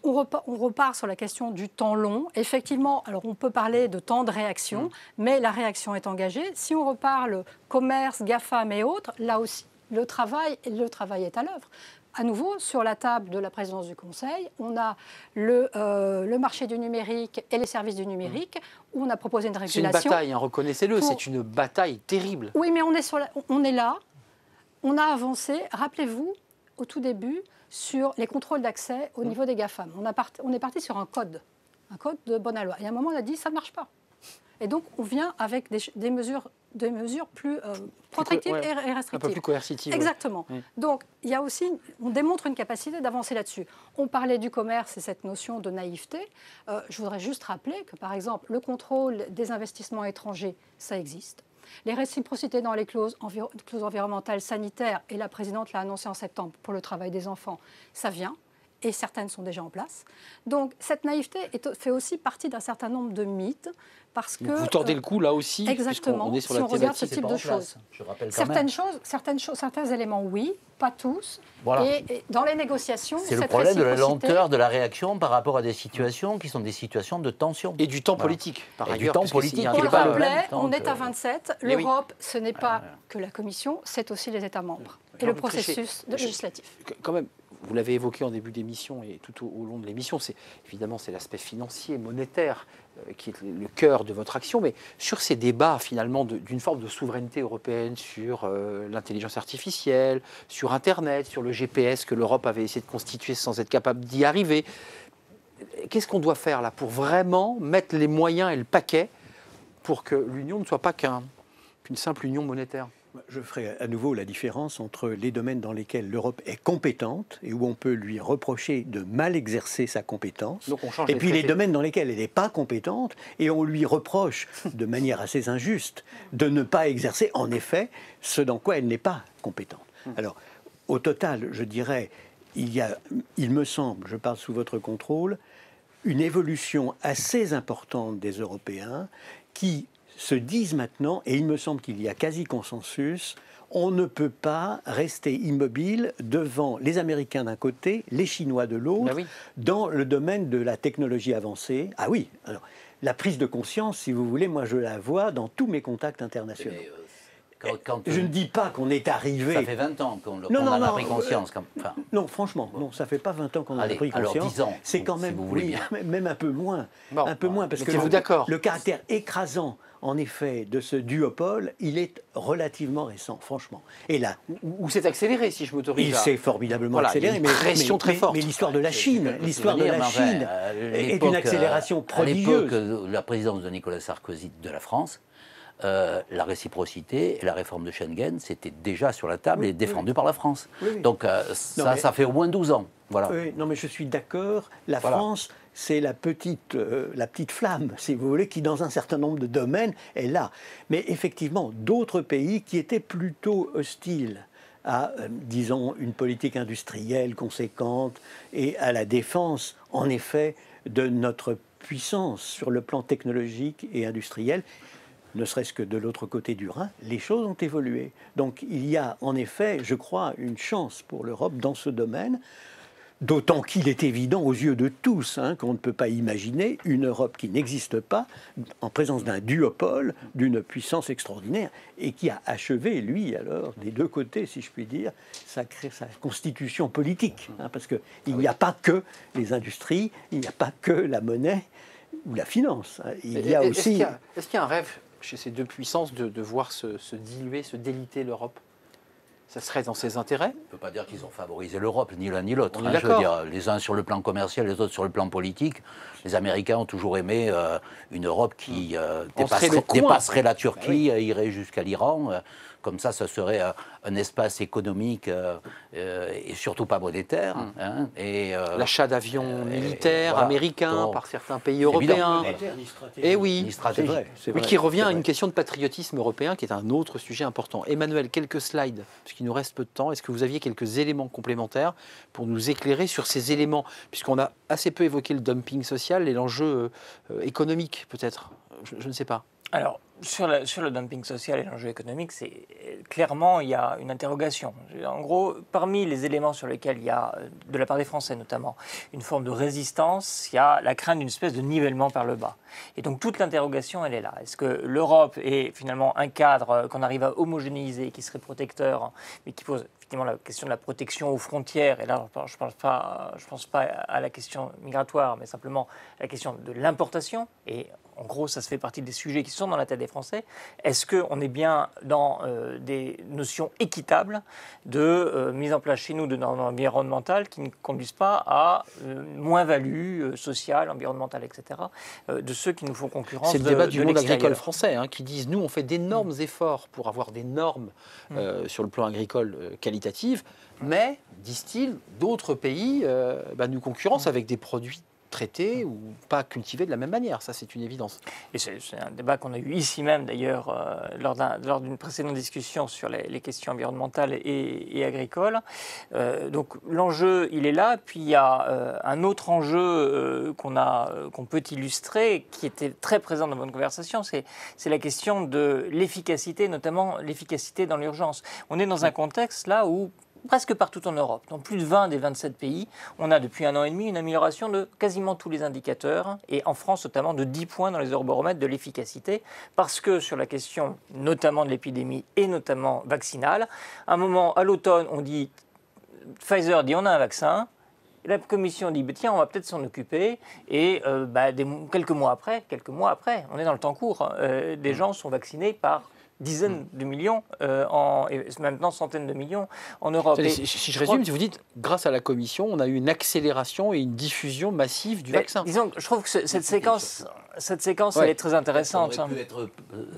On repart sur la question du temps long. Effectivement, alors on peut parler de temps de réaction, mais la réaction est engagée. Si on reparle commerce, GAFAM et autres, là aussi, le travail est à l'œuvre. À nouveau, sur la table de la présidence du Conseil, on a le marché du numérique et les services du numérique, où on a proposé une régulation. C'est une bataille, reconnaissez-le, c'est une bataille terrible. Oui, mais on est là, on a avancé. Rappelez-vous, au tout début, sur les contrôles d'accès au niveau des GAFAM. On est parti sur un code de bonne loi. Et à un moment, on a dit, ça ne marche pas. Et donc, on vient avec des mesures plus protectives et restrictives. Un peu plus coercitives. Exactement. Oui. Donc, il y a aussi, on démontre une capacité d'avancer là-dessus. On parlait du commerce et cette notion de naïveté. Je voudrais juste rappeler que, par exemple, le contrôle des investissements étrangers, ça existe. Les réciprocités dans les clauses environnementales, sanitaires, et la présidente l'a annoncé en septembre pour le travail des enfants, ça vient. Et certaines sont déjà en place. Donc, cette naïveté fait aussi partie d'un certain nombre de mythes. Parce que, vous tordez le coup là aussi. Exactement, on est sur si la on regarde ce type de choses. Je rappelle Certains éléments, oui, pas tous. Voilà. Et dans les négociations, c'est le problème de la lenteur de la réaction par rapport à des situations qui sont des situations de tension. Et du temps politique, par ailleurs. Du temps politique. On le rappelait, on est à 27. L'Europe, ce n'est pas que la Commission, c'est aussi les États membres. Et le processus législatif. Quand même, vous l'avez évoqué en début d'émission et tout au long de l'émission, c'est l'aspect financier, monétaire, qui est le cœur de votre action. Mais sur ces débats, finalement, d'une forme de souveraineté européenne sur l'intelligence artificielle, sur Internet, sur le GPS que l'Europe avait essayé de constituer sans être capable d'y arriver, qu'est-ce qu'on doit faire là pour vraiment mettre les moyens et le paquet pour que l'Union ne soit pas qu'une simple union monétaire? Je ferai à nouveau la différence entre les domaines dans lesquels l'Europe est compétente et où on peut lui reprocher de mal exercer sa compétence, et puis les domaines dans lesquels elle n'est pas compétente et on lui reproche de manière assez injuste de ne pas exercer en effet ce dans quoi elle n'est pas compétente. Alors, au total, je dirais, il me semble, je parle sous votre contrôle, une évolution assez importante des Européens qui se disent maintenant, et il me semble qu'il y a quasi consensus, on ne peut pas rester immobile devant les Américains d'un côté, les Chinois de l'autre, dans le domaine de la technologie avancée. Ah oui, alors, la prise de conscience, si vous voulez, moi je la vois dans tous mes contacts internationaux. Je ne dis pas qu'on est arrivé... Ça fait 20 ans qu'on en a pris conscience. Non, franchement, non, ça ne fait pas 20 ans qu'on en a pris conscience. Alors 10 ans, c'est quand même, si vous voulez bien. Même un peu moins. Bon, un peu moins, parce que le caractère écrasant, en effet, de ce duopole, il est relativement récent, franchement. Et là... Où s'est accéléré, si je m'autorise. Il s'est formidablement accéléré, mais pression très forte. Mais l'histoire de la Chine, est une accélération prodigieuse. À l'époque, la présidence de Nicolas Sarkozy de la France, la réciprocité et la réforme de Schengen, c'était déjà sur la table et défendu par la France. Donc ça fait au moins 12 ans. Voilà. Non, mais je suis d'accord. La France, c'est la petite flamme, si vous voulez, qui dans un certain nombre de domaines est là. Mais effectivement, d'autres pays qui étaient plutôt hostiles à, disons, une politique industrielle conséquente et à la défense, en effet, de notre puissance sur le plan technologique et industriel, ne serait-ce que de l'autre côté du Rhin, les choses ont évolué. Donc il y a en effet, je crois, une chance pour l'Europe dans ce domaine, d'autant qu'il est évident aux yeux de tous qu'on ne peut pas imaginer une Europe qui n'existe pas en présence d'un duopole, d'une puissance extraordinaire, et qui a achevé, lui, alors, des deux côtés, si je puis dire, sa constitution politique. Parce qu'il n'y a pas que les industries, il n'y a pas que la monnaie ou la finance. Il y a aussi... Est-ce qu'il y a un rêve chez ces deux puissances de voir se diluer, se déliter l'Europe? Ça serait dans ses intérêts? On ne peut pas dire qu'ils ont favorisé l'Europe, ni l'un ni l'autre. Je veux dire, les uns sur le plan commercial, les autres sur le plan politique. Les Américains ont toujours aimé une Europe qui dépasserait la Turquie, irait jusqu'à l'Iran. Comme ça serait un espace économique et surtout pas monétaire. L'achat d'avions militaires américains par certains pays européens. Et oui, qui revient à une question de patriotisme européen qui est un autre sujet important. Emmanuel, quelques slides, puisqu'il nous reste peu de temps. Est-ce que vous aviez quelques éléments complémentaires pour nous éclairer sur ces éléments, puisqu'on a assez peu évoqué le dumping social et l'enjeu économique, peut-être? Je ne sais pas. Alors, sur le dumping social et l'enjeu économique, clairement, il y a une interrogation. En gros, parmi les éléments sur lesquels il y a, de la part des Français notamment, une forme de résistance, il y a la crainte d'une espèce de nivellement par le bas. Et donc, toute l'interrogation, elle est là. Est-ce que l'Europe est finalement un cadre qu'on arrive à homogénéiser, qui serait protecteur, mais qui pose effectivement la question de la protection aux frontières, et là, je ne pense pas à la question migratoire, mais simplement à la question de l'importation, et en gros, ça se fait partie des sujets qui sont dans la tête des Français. Est-ce qu'on est bien dans des notions équitables de mise en place chez nous de normes environnementales qui ne conduisent pas à moins-value sociale, environnementale, etc., de ceux qui nous font concurrence. C'est le débat du monde agricole français, qui disent, nous, on fait d'énormes efforts pour avoir des normes sur le plan agricole qualitatives, mais, disent-ils, d'autres pays nous concurrencent avec des produits traités ou pas cultivés de la même manière. Ça, c'est une évidence. Et c'est un débat qu'on a eu ici même, d'ailleurs, lors d'une précédente discussion sur les questions environnementales et agricoles. Donc, l'enjeu, il est là. Puis, il y a un autre enjeu qu'on peut illustrer, qui était très présent dans votre conversation, c'est la question de l'efficacité, notamment l'efficacité dans l'urgence. On est dans un contexte, là, où presque partout en Europe, dans plus de 20 des 27 pays, on a depuis 1 an et demi une amélioration de quasiment tous les indicateurs, et en France notamment de 10 points dans les eurobaromètres de l'efficacité, parce que sur la question notamment de l'épidémie et notamment vaccinale, à un moment, à l'automne, on dit, Pfizer dit on a un vaccin, la Commission dit tiens, on va peut-être s'en occuper, et quelques mois après, on est dans le temps court, des gens sont vaccinés par dizaines de millions, et maintenant centaines de millions en Europe. Si je résume, vous dites, grâce à la Commission, on a eu une accélération et une diffusion massive du vaccin. Disons, je trouve que cette séquence, elle est très intéressante. Ça aurait pu être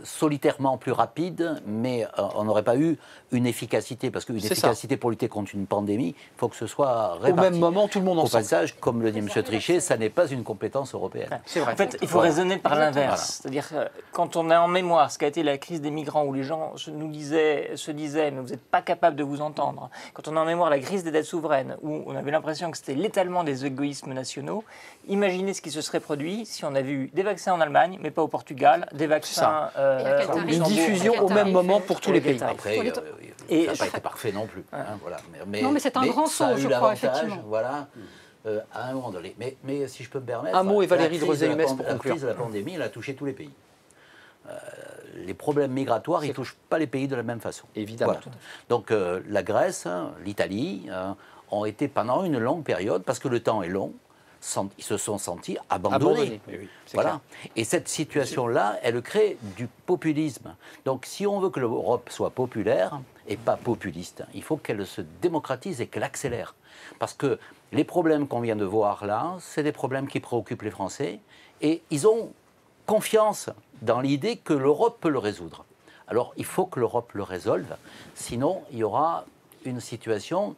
solitairement plus rapide, mais on n'aurait pas eu une efficacité, parce qu'une efficacité pour lutter contre une pandémie, il faut que ce soit réparti. Au même moment, tout le monde ensemble. Au passage, comme le dit M. Trichet, ça n'est pas une compétence européenne. C'est vrai. En fait, il faut raisonner par l'inverse. C'est-à-dire, quand on a en mémoire ce qu'a été la crise des migrations migrants où les gens se disaient mais vous n'êtes pas capable de vous entendre, quand on a en mémoire la crise des dettes souveraines où on avait l'impression que c'était l'étalement des égoïsmes nationaux, imaginez ce qui se serait produit si on avait eu des vaccins en Allemagne, mais pas au Portugal, des vaccins au Une Luxembourg. diffusion au même moment pour tous les pays. Après, ça n'a pas été parfait non plus. Voilà. Non, mais c'est un grand saut, je crois, effectivement. Voilà, à un moment donné. Mais si je peux me permettre... Un mot et Valérie Drosé-Humez pour conclure. La crise de la pandémie, elle a touché tous les pays. Les problèmes migratoires, ils ne touchent pas les pays de la même façon. Évidemment. Voilà. Donc la Grèce, l'Italie ont été pendant une longue période, parce que le temps est long, ils se sont sentis abandonnés. Oui, voilà. Et cette situation-là, elle crée du populisme. Donc si on veut que l'Europe soit populaire et pas populiste, il faut qu'elle se démocratise et qu'elle accélère. Parce que les problèmes qu'on vient de voir là, c'est des problèmes qui préoccupent les Français et ils ont confiance dans l'idée que l'Europe peut le résoudre. Alors il faut que l'Europe le résolve, sinon il y aura une situation...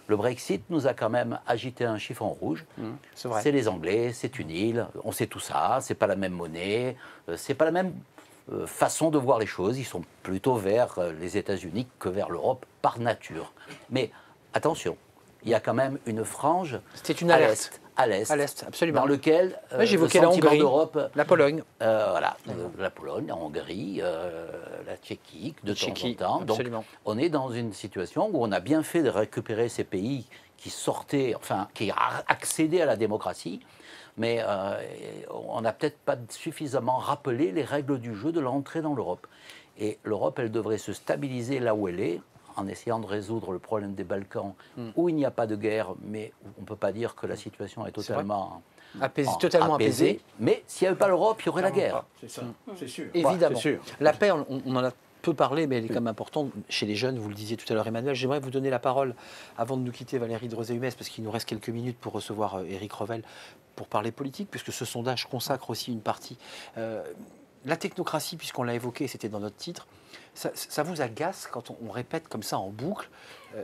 Le Brexit nous a quand même agité un chiffon rouge. C'est les Anglais, c'est une île, on sait tout ça, c'est pas la même monnaie, c'est pas la même façon de voir les choses. Ils sont plutôt vers les États-Unis que vers l'Europe par nature. Mais attention, il y a quand même une frange à l'est, absolument. Dans lequel j'évoquais la Hongrie, la Pologne, la Pologne, la Hongrie, la Tchéquie, de temps en temps. Donc, on est dans une situation où on a bien fait de récupérer ces pays qui sortaient, enfin, qui accédaient à la démocratie, mais on n'a peut-être pas suffisamment rappelé les règles du jeu de l'entrée dans l'Europe. Et l'Europe, elle devrait se stabiliser là où elle est, en essayant de résoudre le problème des Balkans, où il n'y a pas de guerre, mais on ne peut pas dire que la situation est totalement apaisée. Mais s'il n'y avait pas l'Europe, il y aurait la guerre. C'est ça, c'est sûr. Évidemment. C'est sûr. La paix, on en a peu parlé, mais elle est quand même importante chez les jeunes. Vous le disiez tout à l'heure, Emmanuel. J'aimerais vous donner la parole, avant de nous quitter, Valérie Drosé-Humez, parce qu'il nous reste quelques minutes pour recevoir Éric Revel, pour parler politique, puisque ce sondage consacre aussi une partie. La technocratie, puisqu'on l'a évoqué, c'était dans notre titre, ça vous agace quand on répète comme ça en boucle,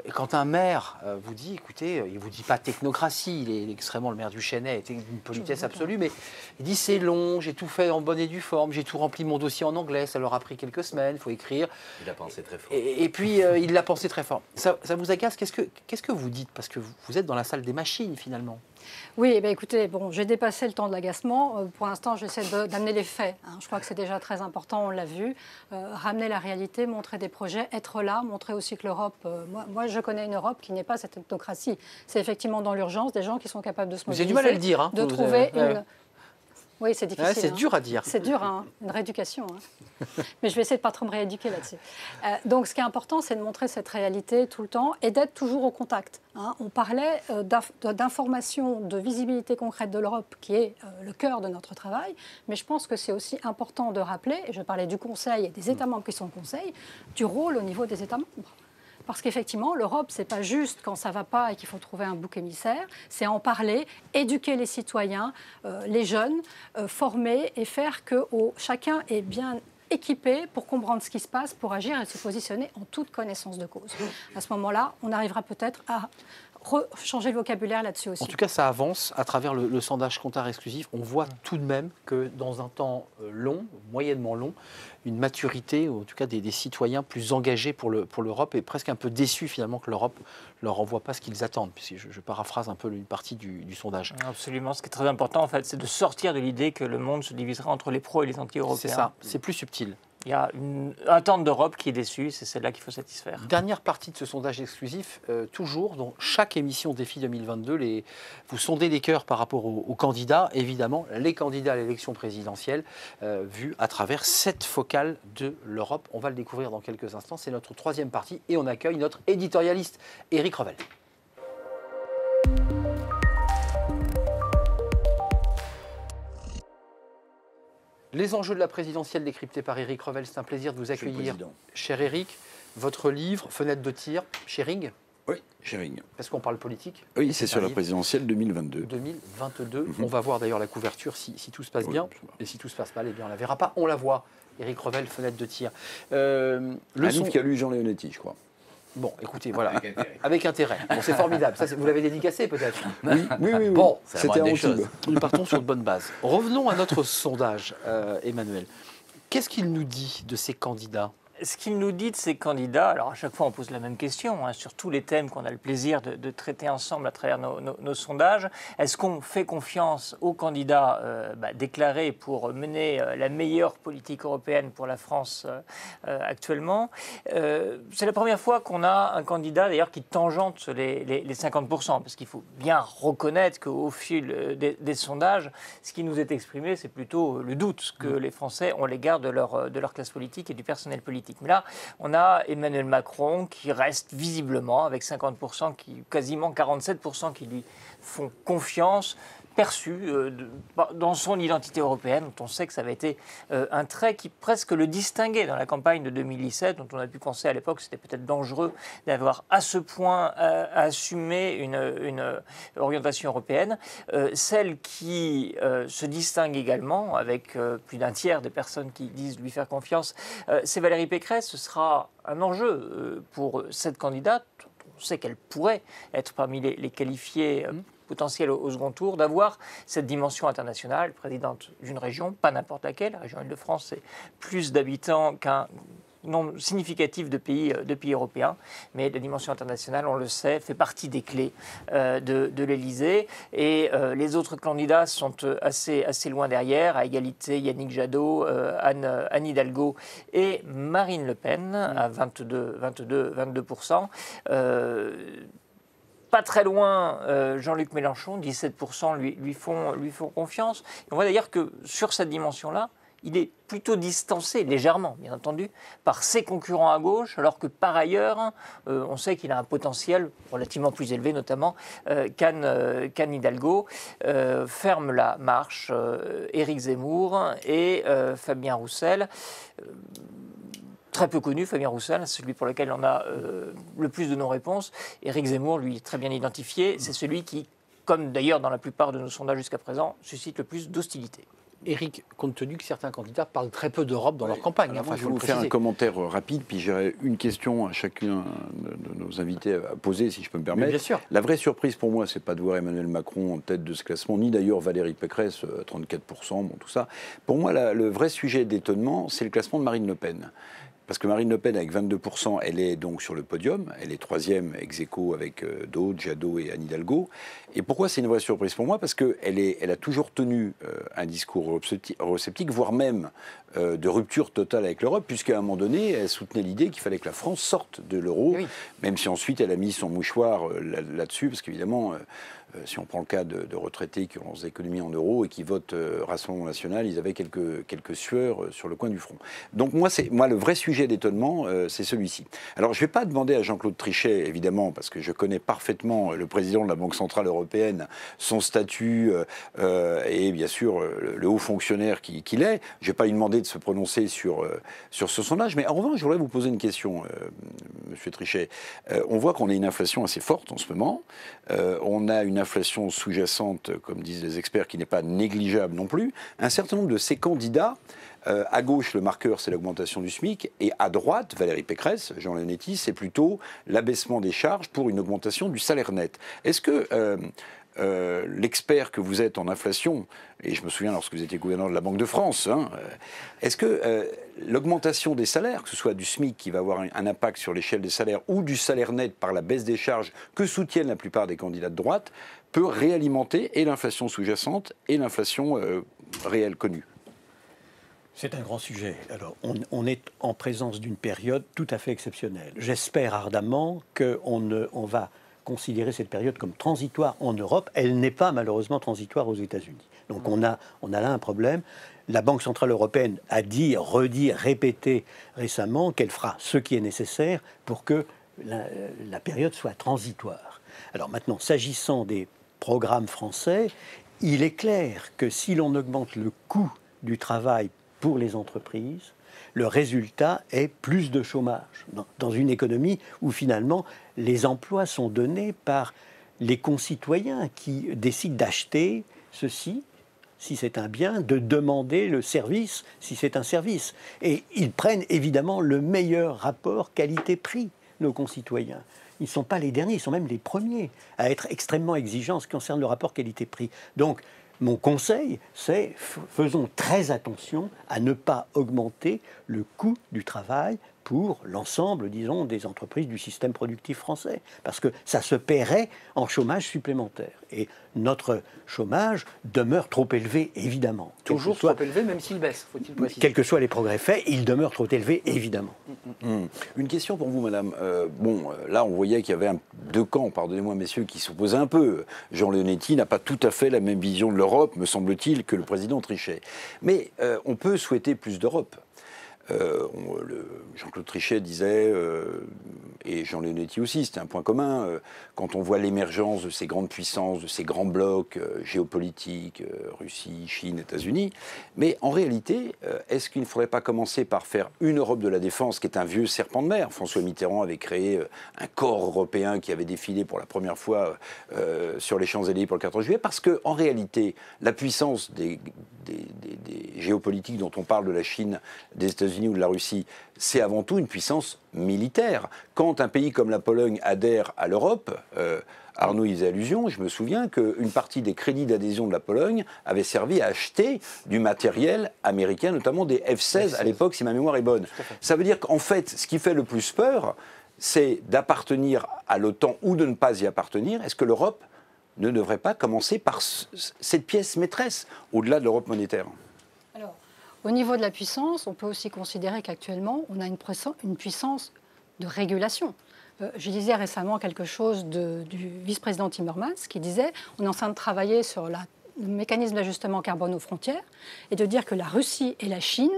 et quand un maire vous dit, écoutez, il ne vous dit pas technocratie, il est extrêmement, le maire du Chesnay était d'une politesse absolue, mais il dit c'est long, j'ai tout fait en bonne et due forme, j'ai tout rempli mon dossier en anglais, ça leur a pris quelques semaines, il faut écrire. Il a pensé très fort. Et puis il l'a pensé très fort. Ça vous agace? Qu'est-ce que vous dites? Parce que vous êtes dans la salle des machines finalement. Oui, eh bien, écoutez, bon, j'ai dépassé le temps de l'agacement. Pour l'instant, j'essaie d'amener les faits. Je crois que c'est déjà très important, on l'a vu. Ramener la réalité, montrer des projets, être là, montrer aussi que l'Europe... moi, je connais une Europe qui n'est pas cette technocratie. C'est effectivement dans l'urgence des gens qui sont capables de se mobiliser. Vous avez du mal à le dire. De trouver une... Oui, c'est difficile. C'est dur à dire. C'est dur, une rééducation. Mais je vais essayer de ne pas trop me rééduquer là-dessus. Donc, ce qui est important, c'est de montrer cette réalité tout le temps et d'être toujours au contact. On parlait d'information, de visibilité concrète de l'Europe, qui est le cœur de notre travail. Mais je pense que c'est aussi important de rappeler, et je parlais du Conseil et des États membres qui sont au Conseil, du rôle au niveau des États membres. Parce qu'effectivement, l'Europe, ce n'est pas juste quand ça ne va pas et qu'il faut trouver un bouc émissaire, c'est en parler, éduquer les citoyens, les jeunes, former et faire que chacun est bien équipé pour comprendre ce qui se passe, pour agir et se positionner en toute connaissance de cause. À ce moment-là, on arrivera peut-être à changer le vocabulaire là-dessus aussi. En tout cas, ça avance à travers le sondage Kantar exclusif. On voit tout de même que dans un temps long, moyennement long, une maturité, ou en tout cas des citoyens plus engagés pour l'Europe et presque un peu déçus finalement que l'Europe leur envoie pas ce qu'ils attendent, puisque je paraphrase un peu une partie du sondage. Absolument. Ce qui est très important, en fait, c'est de sortir de l'idée que le monde se divisera entre les pros et les anti-européens. C'est ça, c'est plus subtil. Il y a une attente d'Europe qui est déçue, c'est celle-là qu'il faut satisfaire. Dernière partie de ce sondage exclusif, toujours, dans chaque émission Défi 2022, vous sondez les cœurs par rapport aux candidats, évidemment, les candidats à l'élection présidentielle, vus à travers cette focale de l'Europe. On va le découvrir dans quelques instants, c'est notre troisième partie, et on accueille notre éditorialiste, Éric Revel. Les enjeux de la présidentielle décryptés par Éric Revel, c'est un plaisir de vous accueillir. Cher Éric, votre livre, Fenêtre de tir, Sharing. Oui, Sharing. Est-ce qu'on parle politique? Oui, c'est sur la présidentielle 2022. 2022. On va voir d'ailleurs la couverture si tout se passe bien. Et si tout se passe mal, eh bien, on ne la verra pas. On la voit. Éric Revel, Fenêtre de tir. Un livre qu'a lu Jean Leonetti, je crois. Bon, écoutez, voilà, avec intérêt. Bon, c'est formidable. Ça, vous l'avez dédicacé peut-être? Oui. Bon, c'était en chose. Nous partons sur de bonnes bases. Revenons à notre sondage, Emmanuel. Qu'est-ce qu'il nous dit de ces candidats? Ce qu'ils nous dit de ces candidats, alors à chaque fois on pose la même question, sur tous les thèmes qu'on a le plaisir de traiter ensemble à travers nos sondages, est-ce qu'on fait confiance aux candidats déclarés pour mener la meilleure politique européenne pour la France actuellement? C'est la première fois qu'on a un candidat d'ailleurs qui tangente les 50%, parce qu'il faut bien reconnaître qu'au fil des sondages, ce qui nous est exprimé, c'est plutôt le doute que les Français ont à l'égard de leur classe politique et du personnel politique. Mais là, on a Emmanuel Macron qui reste visiblement avec 50%, quasiment 47% qui lui font confiance, perçu dans son identité européenne, dont on sait que ça avait été un trait qui presque le distinguait dans la campagne de 2017, dont on a pu penser à l'époque que c'était peut-être dangereux d'avoir à ce point assumé une orientation européenne. Celle qui se distingue également, avec plus d'un tiers des personnes qui disent lui faire confiance, c'est Valérie Pécresse. Ce sera un enjeu pour cette candidate. On sait qu'elle pourrait être parmi les qualifiés potentiel au second tour, d'avoir cette dimension internationale, présidente d'une région, pas n'importe laquelle. La région Île-de-France, c'est plus d'habitants qu'un nombre significatif de pays européens. Mais la dimension internationale, on le sait, fait partie des clés de l'Élysée. Et les autres candidats sont assez loin derrière, à égalité Yannick Jadot, Anne Hidalgo et Marine Le Pen, à 22%. Pas très loin, Jean-Luc Mélenchon, 17% lui font confiance. Et on voit d'ailleurs que sur cette dimension-là, il est plutôt distancé, légèrement, bien entendu, par ses concurrents à gauche, alors que par ailleurs, on sait qu'il a un potentiel relativement plus élevé, notamment qu'Anne Hidalgo. Ferme la marche Éric Zemmour et Fabien Roussel. Très peu connu, Fabien Roussel, celui pour lequel on a le plus de non-réponses. Éric Zemmour, lui, très bien identifié, c'est celui qui, comme d'ailleurs dans la plupart de nos sondages jusqu'à présent, suscite le plus d'hostilité. Éric, compte tenu que certains candidats parlent très peu d'Europe dans leur campagne. Alors, moi, je vais vous faire un commentaire rapide, puis j'aurai une question à chacun de nos invités à poser, si je peux me permettre. Mais bien sûr. La vraie surprise pour moi, c'est pas de voir Emmanuel Macron en tête de ce classement, ni d'ailleurs Valérie Pécresse, 34%, bon, tout ça. Pour moi, le vrai sujet d'étonnement, c'est le classement de Marine Le Pen. Parce que Marine Le Pen, avec 22%, elle est donc sur le podium. Elle est troisième ex aequo avec d'autres, Jadot et Anne Hidalgo. Et pourquoi c'est une vraie surprise pour moi? Parce qu'elle a toujours tenu un discours eurosceptique, voire même de rupture totale avec l'Europe, puisqu'à un moment donné, elle soutenait l'idée qu'il fallait que la France sorte de l'euro, oui. Même si ensuite elle a mis son mouchoir là-dessus, parce qu'évidemment... si on prend le cas de retraités qui ont leurs économies en euros et qui votent Rassemblement National, ils avaient quelques sueurs sur le coin du front. Donc moi, le vrai sujet d'étonnement, c'est celui-ci. Alors je ne vais pas demander à Jean-Claude Trichet, évidemment, parce que je connais parfaitement le président de la Banque Centrale Européenne, son statut et bien sûr le haut fonctionnaire qu'il est. Je ne vais pas lui demander de se prononcer sur ce sondage, mais en revanche, je voudrais vous poser une question, Monsieur Trichet. On voit qu'on a une inflation assez forte en ce moment. On a une inflation sous-jacente, comme disent les experts, qui n'est pas négligeable non plus. Un certain nombre de ces candidats, à gauche, le marqueur, c'est l'augmentation du SMIC, et à droite, Valérie Pécresse, Jean Leonetti, c'est plutôt l'abaissement des charges pour une augmentation du salaire net. Est-ce que l'expert que vous êtes en inflation, et je me souviens lorsque vous étiez gouverneur de la Banque de France, est-ce que l'augmentation des salaires, que ce soit du SMIC qui va avoir un impact sur l'échelle des salaires ou du salaire net par la baisse des charges que soutiennent la plupart des candidats de droite, peut réalimenter et l'inflation sous-jacente et l'inflation réelle connue? C'est un grand sujet. Alors, on est en présence d'une période tout à fait exceptionnelle. J'espère ardemment qu'on va considérer cette période comme transitoire en Europe. Elle n'est pas malheureusement transitoire aux États-Unis. Donc on a là un problème. La Banque Centrale Européenne a redit, répété récemment qu'elle fera ce qui est nécessaire pour que la période soit transitoire. Alors maintenant, s'agissant des programmes français, il est clair que si l'on augmente le coût du travail pour les entreprises, le résultat est plus de chômage dans une économie où finalement les emplois sont donnés par les concitoyens qui décident d'acheter ceci, si c'est un bien, de demander le service, si c'est un service. Et ils prennent évidemment le meilleur rapport qualité-prix, nos concitoyens. Ils ne sont pas les derniers, ils sont même les premiers à être extrêmement exigeants en ce qui concerne le rapport qualité-prix. Donc, mon conseil, c'est faisons très attention à ne pas augmenter le coût du travail pour l'ensemble, disons, des entreprises du système productif français, parce que ça se paierait en chômage supplémentaire. Et notre chômage demeure trop élevé, évidemment. Toujours trop élevé, même s'il baisse, faut-il préciser. Quels que soient les progrès faits, il demeure trop élevé, évidemment. Une question pour vous, madame. Là, on voyait qu'il y avait deux camps, pardonnez-moi, messieurs, qui s'opposaient un peu. Jean Leonetti n'a pas tout à fait la même vision de l'Europe, me semble-t-il, que le président Trichet. Mais on peut souhaiter plus d'Europe. Jean-Claude Trichet disait, et Jean Leonetti aussi, c'était un point commun, quand on voit l'émergence de ces grandes puissances, de ces grands blocs géopolitiques, Russie, Chine, États-Unis, mais en réalité, est-ce qu'il ne faudrait pas commencer par faire une Europe de la défense, qui est un vieux serpent de mer? François Mitterrand avait créé un corps européen qui avait défilé pour la première fois sur les Champs-Élysées pour le 14 juillet, parce qu'en réalité, la puissance des géopolitiques dont on parle, de la Chine, des États-Unis ou de la Russie, c'est avant tout une puissance militaire. Quand un pays comme la Pologne adhère à l'Europe, Arnaud y faisait allusion, je me souviens qu'une partie des crédits d'adhésion de la Pologne avait servi à acheter du matériel américain, notamment des F-16 à l'époque, si ma mémoire est bonne. Ça veut dire qu'en fait, ce qui fait le plus peur, c'est d'appartenir à l'OTAN ou de ne pas y appartenir. Est-ce que l'Europe ne devrait pas commencer par cette pièce maîtresse, au-delà de l'Europe monétaire? Alors, au niveau de la puissance, on peut aussi considérer qu'actuellement, on a une puissance de régulation. Je disais récemment quelque chose du vice-président Timmermans qui disait on est en train de travailler sur le mécanisme d'ajustement carbone aux frontières et de dire que la Russie et la Chine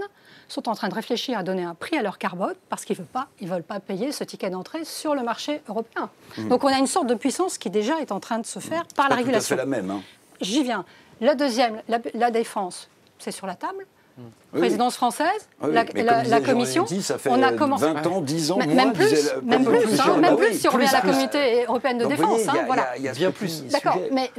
sont en train de réfléchir à donner un prix à leur carbone parce qu'ils ne veulent pas payer ce ticket d'entrée sur le marché européen. Donc on a une sorte de puissance qui déjà est en train de se faire par la régulation. C'est la même. Hein. J'y viens. La deuxième, la défense, c'est sur la table. Présidence française, la Commission, ça fait on a commencé 20 ans, 10 ans, même plus si on revient à la Communauté européenne de défense. Il y a bien plus. D'accord, mais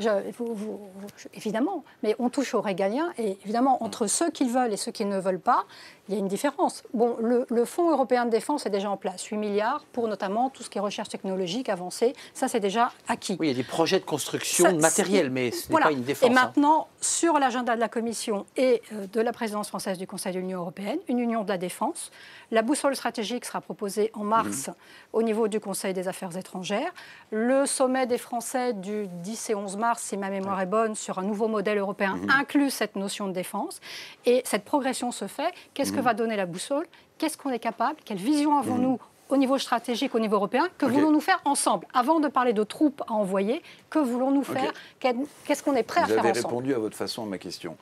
évidemment, mais on touche aux régaliens et évidemment entre ceux qui veulent et ceux qui ne veulent pas, il y a une différence. Bon, le Fonds européen de défense est déjà en place, 8 milliards pour notamment tout ce qui est recherche technologique avancée, ça c'est déjà acquis. Oui, il y a des projets de construction de matériel, mais ce n'est pas une défense. Et maintenant, sur l'agenda de la Commission et de la présidence française du Conseil de l'Union européenne, une union de la défense. La boussole stratégique sera proposée en mars au niveau du Conseil des affaires étrangères. Le sommet des Français du 10 et 11 mars, si ma mémoire est bonne, sur un nouveau modèle européen inclut cette notion de défense. Et cette progression se fait. Qu'est-ce que va donner la boussole? Qu'est-ce qu'on est capable? Quelle vision avons-nous au niveau stratégique, au niveau européen? Que voulons-nous faire ensemble? Avant de parler de troupes à envoyer, que voulons-nous faire? Qu'est-ce qu'on est prêt à faire ensemble? Vous avez répondu à votre façon à ma question.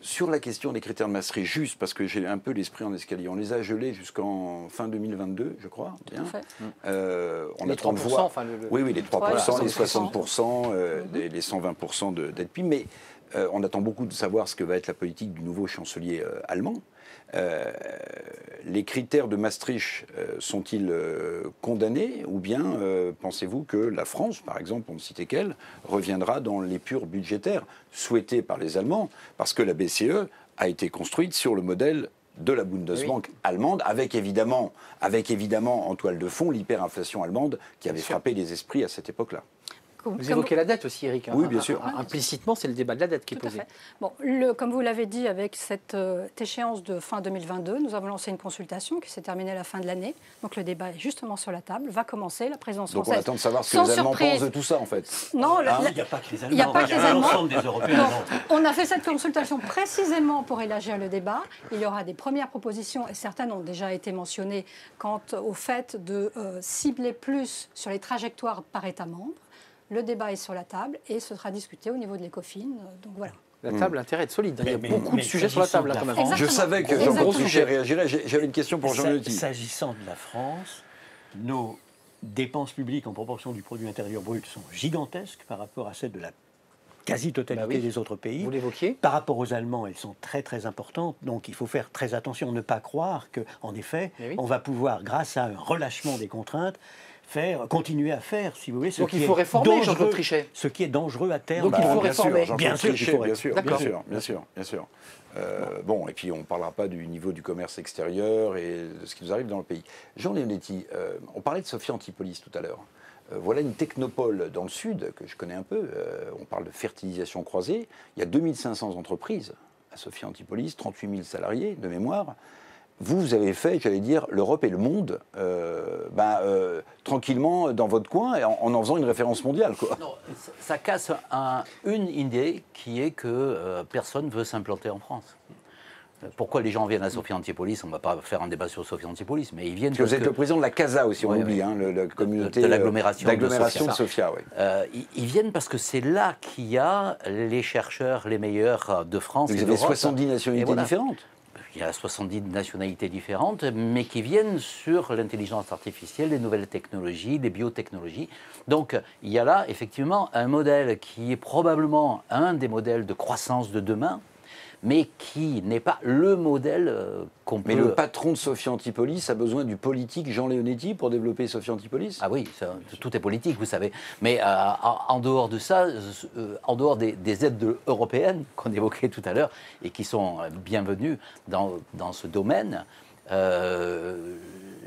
Sur la question des critères de Maastricht, juste parce que j'ai un peu l'esprit en escalier, on les a gelés jusqu'en fin 2022, je crois. Bien. On attend de voir. Oui, les 3%, les 60%, les 120% de dette PIB. Mais on attend beaucoup de savoir ce que va être la politique du nouveau chancelier allemand. Les critères de Maastricht sont-ils condamnés ou bien pensez-vous que la France, par exemple, pour ne citer qu'elle, reviendra dans l'épure budgétaire souhaitée par les Allemands parce que la BCE a été construite sur le modèle de la Bundesbank allemande, avec évidemment en toile de fond l'hyperinflation allemande qui avait frappé les esprits à cette époque-là. Vous évoquez la dette aussi, Eric. Oui, bien sûr. Implicitement, c'est le débat de la dette qui est posé. Bon, comme vous l'avez dit, avec cette échéance de fin 2022, nous avons lancé une consultation qui s'est terminée à la fin de l'année. Donc le débat est justement sur la table, va commencer. La présidence française. Donc on attend de savoir ce que les Allemands pensent de tout ça, en fait. Non, il n'y a pas que les Allemands. Il n'y a pas que les Allemands. L'ensemble des Européens. On a fait cette consultation précisément pour élargir le débat. Il y aura des premières propositions, et certaines ont déjà été mentionnées, quant au fait de cibler plus sur les trajectoires par État membre. Le débat est sur la table et ce sera discuté au niveau de l'ECOFIN. Donc voilà. La table, l'intérêt est solide. Il y a beaucoup de sujets sur la table. Là, quand même. Je savais que Jean-Claude Trichet réagirait. J'avais une question pour Jean Leonetti. S'agissant de la France, nos dépenses publiques en proportion du produit intérieur brut sont gigantesques par rapport à celles de la quasi-totalité des autres pays. Vous l'évoquiez. Par rapport aux Allemands, elles sont très très importantes. Donc il faut faire très attention, ne pas croire qu'en effet, on va pouvoir, grâce à un relâchement des contraintes, continuer à faire, si vous voulez, donc il faut réformer, Jean-Claude Trichet. Ce qui est dangereux à terme. Donc il faut réformer. Bien sûr, bien sûr. Bon, et puis on ne parlera pas du niveau du commerce extérieur et de ce qui nous arrive dans le pays. Jean Leonetti, on parlait de Sophia Antipolis tout à l'heure. Voilà une technopole dans le sud que je connais un peu. On parle de fertilisation croisée. Il y a 2500 entreprises à Sophia Antipolis, 38 000 salariés de mémoire. vous avez fait, j'allais dire, l'Europe et le monde tranquillement dans votre coin et en faisant une référence mondiale, quoi. Non, ça casse une idée qui est que personne ne veut s'implanter en France. Pourquoi les gens viennent à Sophia Antipolis? On ne va pas faire un débat sur Sophia Antipolis, mais ils viennent parce que vous êtes le président de la CASA aussi, on oublie, hein, la communauté de l'agglomération de Sofia. Oui. Ils viennent parce que c'est là qu'il y a les chercheurs les meilleurs de France. Vous et avez d'Europe. 70 nationalités différentes. Il y a 70 nationalités différentes, mais qui viennent sur l'intelligence artificielle, les nouvelles technologies, les biotechnologies. Donc, il y a là, effectivement, un modèle qui est probablement un des modèles de croissance de demain, mais qui n'est pas le modèle qu'on peut... Mais le patron de Sophia Antipolis a besoin du politique Jean Leonetti pour développer Sophia Antipolis? Ah oui, tout est politique, vous savez. Mais en dehors de ça, en dehors des aides européennes qu'on évoquait tout à l'heure et qui sont bienvenues dans ce domaine,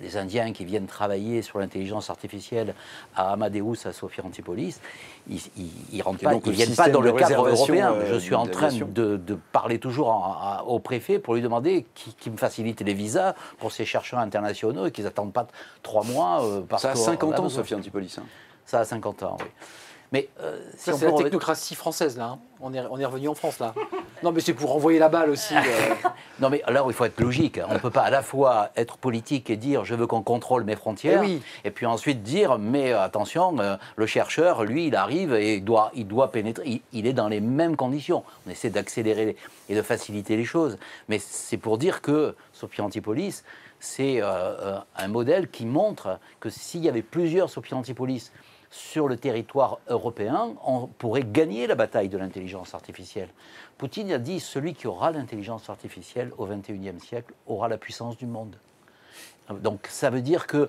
les Indiens qui viennent travailler sur l'intelligence artificielle à Amadeus, à Sophia Antipolis, ils ne viennent pas dans le cadre européen. Je suis en train de parler toujours au préfet pour lui demander qu'il me facilite les visas pour ces chercheurs internationaux et qu'ils n'attendent pas 3 mois. Ça a 50 ans, Sophia Antipolis. Hein. Ça a 50 ans, oui. Mais ça, c'est la technocratie française, là. Hein. On est revenu en France, là. Non, mais c'est pour renvoyer la balle aussi. Non, mais alors, il faut être logique. On ne peut pas à la fois être politique et dire « je veux qu'on contrôle mes frontières et puis ensuite dire « mais attention, le chercheur, lui, il arrive et il doit pénétrer. Il est dans les mêmes conditions. » On essaie d'accélérer et de faciliter les choses. Mais c'est pour dire que Sophia Antipolis, c'est un modèle qui montre que s'il y avait plusieurs Sophia Antipolis sur le territoire européen, on pourrait gagner la bataille de l'intelligence artificielle. Poutine a dit « celui qui aura l'intelligence artificielle au XXIe siècle aura la puissance du monde ». Donc ça veut dire qu'il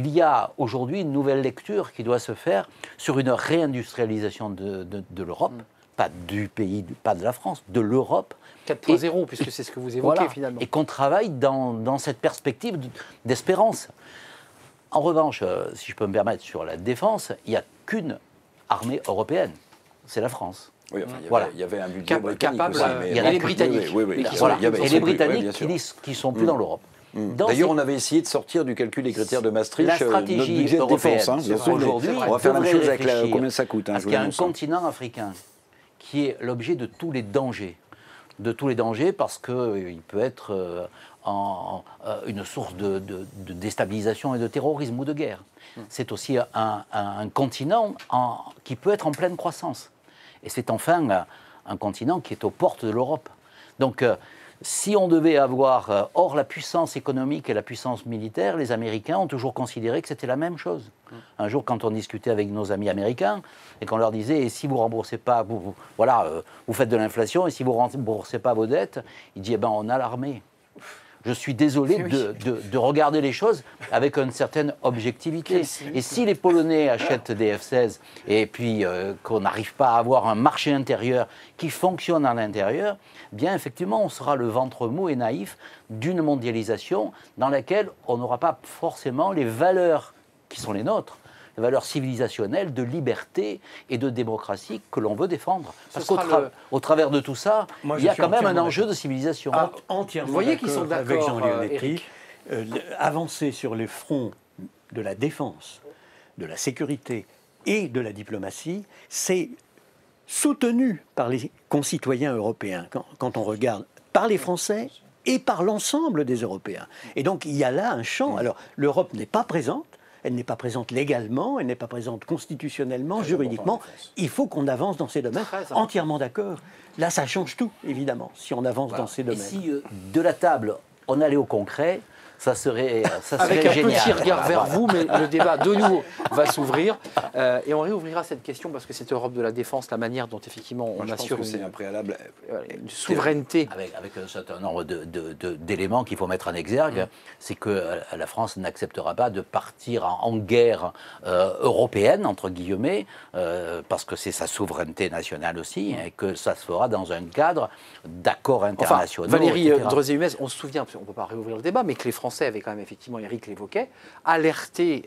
y a aujourd'hui une nouvelle lecture qui doit se faire sur une réindustrialisation de l'Europe, pas du pays, pas de la France, de l'Europe. 4.0, puisque c'est ce que vous évoquez finalement. Et qu'on travaille dans cette perspective d'espérance. En revanche, si je peux me permettre, sur la défense, il n'y a qu'une armée européenne, c'est la France. Oui, enfin, il y avait un budget capable, aussi, il y a les Britanniques. Et les Britanniques qui ne sont plus dans l'Europe. D'ailleurs, on avait essayé de sortir du calcul des critères de Maastricht, la stratégie notre budget de défense. Hein, aujourd'hui, on va faire la même chose avec combien ça coûte. Parce qu'il y a un continent africain qui est l'objet de tous les dangers. De tous les dangers parce qu'il peut être une source de déstabilisation et de terrorisme ou de guerre. C'est aussi un continent qui peut être en pleine croissance. Et c'est enfin un continent qui est aux portes de l'Europe. Donc, si on devait avoir, hors la puissance économique et la puissance militaire, les Américains ont toujours considéré que c'était la même chose. Un jour, quand on discutait avec nos amis américains et qu'on leur disait « et si vous ne remboursez pas, vous faites de l'inflation, et si vous ne remboursez pas vos dettes », ils disaient « on a l'armée ». Je suis désolé de regarder les choses avec une certaine objectivité. Et si les Polonais achètent des F-16 et puis qu'on n'arrive pas à avoir un marché intérieur qui fonctionne à l'intérieur, bien effectivement on sera le ventre mou et naïf d'une mondialisation dans laquelle on n'aura pas forcément les valeurs qui sont les nôtres, les valeurs civilisationnelles de liberté et de démocratie que l'on veut défendre. Parce qu'au travers de tout ça, il y a quand même un enjeu de civilisation. Entièrement. Vous voyez qu'ils sont d'accord avec Jean Leonetti. Avancer sur les fronts de la défense, de la sécurité et de la diplomatie, c'est soutenu par les concitoyens européens, quand on regarde, par les Français et par l'ensemble des Européens. Et donc il y a là un champ. Alors l'Europe n'est pas présente. Elle n'est pas présente légalement, elle n'est pas présente constitutionnellement, juridiquement. Il faut qu'on avance dans ces domaines. Entièrement d'accord. Là, ça change tout, évidemment, si on avance dans ces domaines. Et si de la table, on allait au concret, ça serait avec un génial. petit regard vers vous, mais le débat de nouveau va s'ouvrir. Et on réouvrira cette question parce que cette Europe de la défense, la manière dont effectivement on assure une souveraineté. Avec un certain nombre d'éléments qu'il faut mettre en exergue, c'est que la France n'acceptera pas de partir en guerre européenne, entre guillemets, parce que c'est sa souveraineté nationale aussi, et que ça se fera dans un cadre d'accords internationaux. Valérie Drezé-Humez, on se souvient, on ne peut pas réouvrir le débat, mais que les Français Français avait quand même, effectivement, Éric l'évoquait, alerté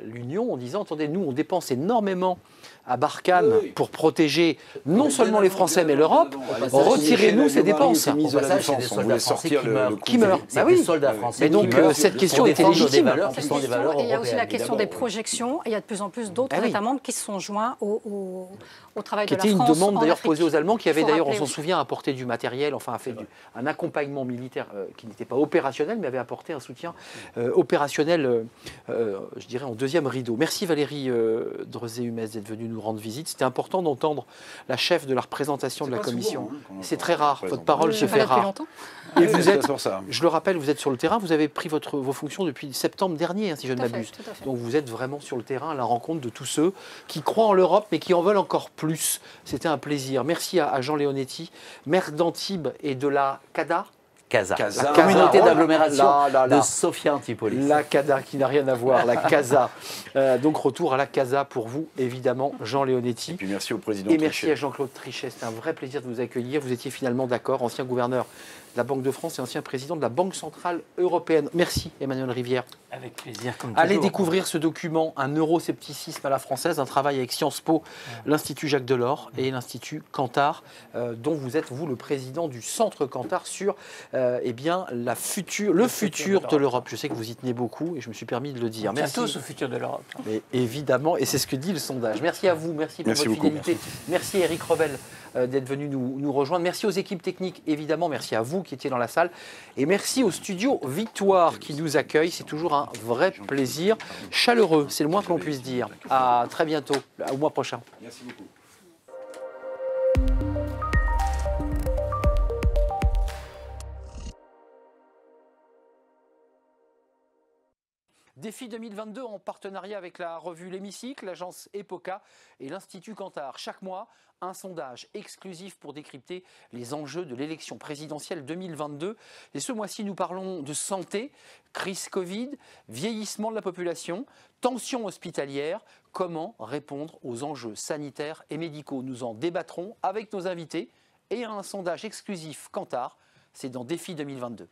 l'Union en disant, attendez, nous, on dépense énormément à Barkhane pour protéger non seulement les Français, mais l'Europe. Retirez-nous ces dépenses. On voulait sortir qui meurent. C'est des soldats français. Mais donc, cette question était légitime. Il y a aussi la question des projections. Il y a de plus en plus d'autres États membres qui se sont joints au travail de la France. Qui était une demande d'ailleurs posée aux Allemands, qui avaient d'ailleurs, on s'en souvient, apporté du matériel, enfin fait un accompagnement militaire qui n'était pas opérationnel, mais avait apporté un soutien opérationnel, je dirais, en deuxième rideau. Merci Valérie Drezé-Humez d'être venue nous rendre visite. C'était important d'entendre la chef de la représentation de la Commission. C'est très rare. Votre parole se fait rare. Et vous êtes, je le rappelle, vous êtes sur le terrain. Vous avez pris vos fonctions depuis septembre dernier, si je ne m'abuse. Donc vous êtes vraiment sur le terrain à la rencontre de tous ceux qui croient en l'Europe, mais qui en veulent encore plus. C'était un plaisir. Merci à Jean Leonetti, maire d'Antibes et de la CADA. La communauté d'agglomération de Sophia Antipolis. La CADA qui n'a rien à voir, la CASA. Donc retour à la CASA pour vous, évidemment, Jean Leonetti. Et puis merci au président Trichet. Et merci à Jean-Claude Trichet. C'était un vrai plaisir de vous accueillir. Vous étiez finalement d'accord, ancien gouverneur de la Banque de France et ancien président de la Banque Centrale Européenne. Merci Emmanuel Rivière. Avec plaisir, comme Allez toujours. découvrir ce document, un euroscepticisme à la française, un travail avec Sciences Po, l'Institut Jacques Delors et l'Institut Cantar, dont vous êtes, vous, le président du Centre Cantar sur le futur de l'Europe. Je sais que vous y tenez beaucoup et je me suis permis de le dire. Merci. Merci. Tous au futur de l'Europe. Mais évidemment, et c'est ce que dit le sondage. Merci à vous, merci pour votre fidélité. Merci Éric Revel d'être venu nous rejoindre. Merci aux équipes techniques, évidemment. Merci à vous qui étiez dans la salle. Et merci au studio Victoire qui nous accueille. C'est toujours un vrai plaisir. Chaleureux, c'est le moins que l'on puisse dire. À très bientôt, au mois prochain. Merci beaucoup. Défi 2022 en partenariat avec la revue L'Hémicycle, l'agence EPOCA et l'Institut Cantar. Chaque mois, un sondage exclusif pour décrypter les enjeux de l'élection présidentielle 2022. Et ce mois-ci, nous parlons de santé, crise Covid, vieillissement de la population, tension hospitalière. Comment répondre aux enjeux sanitaires et médicaux? Nous en débattrons avec nos invités et un sondage exclusif Cantar. C'est dans Défi 2022.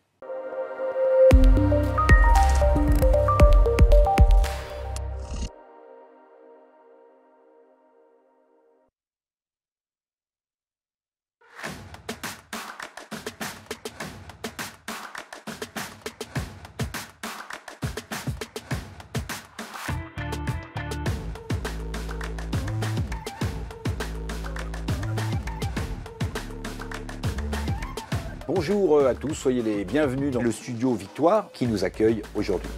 Bonjour à tous, soyez les bienvenus dans le studio Victoire qui nous accueille aujourd'hui.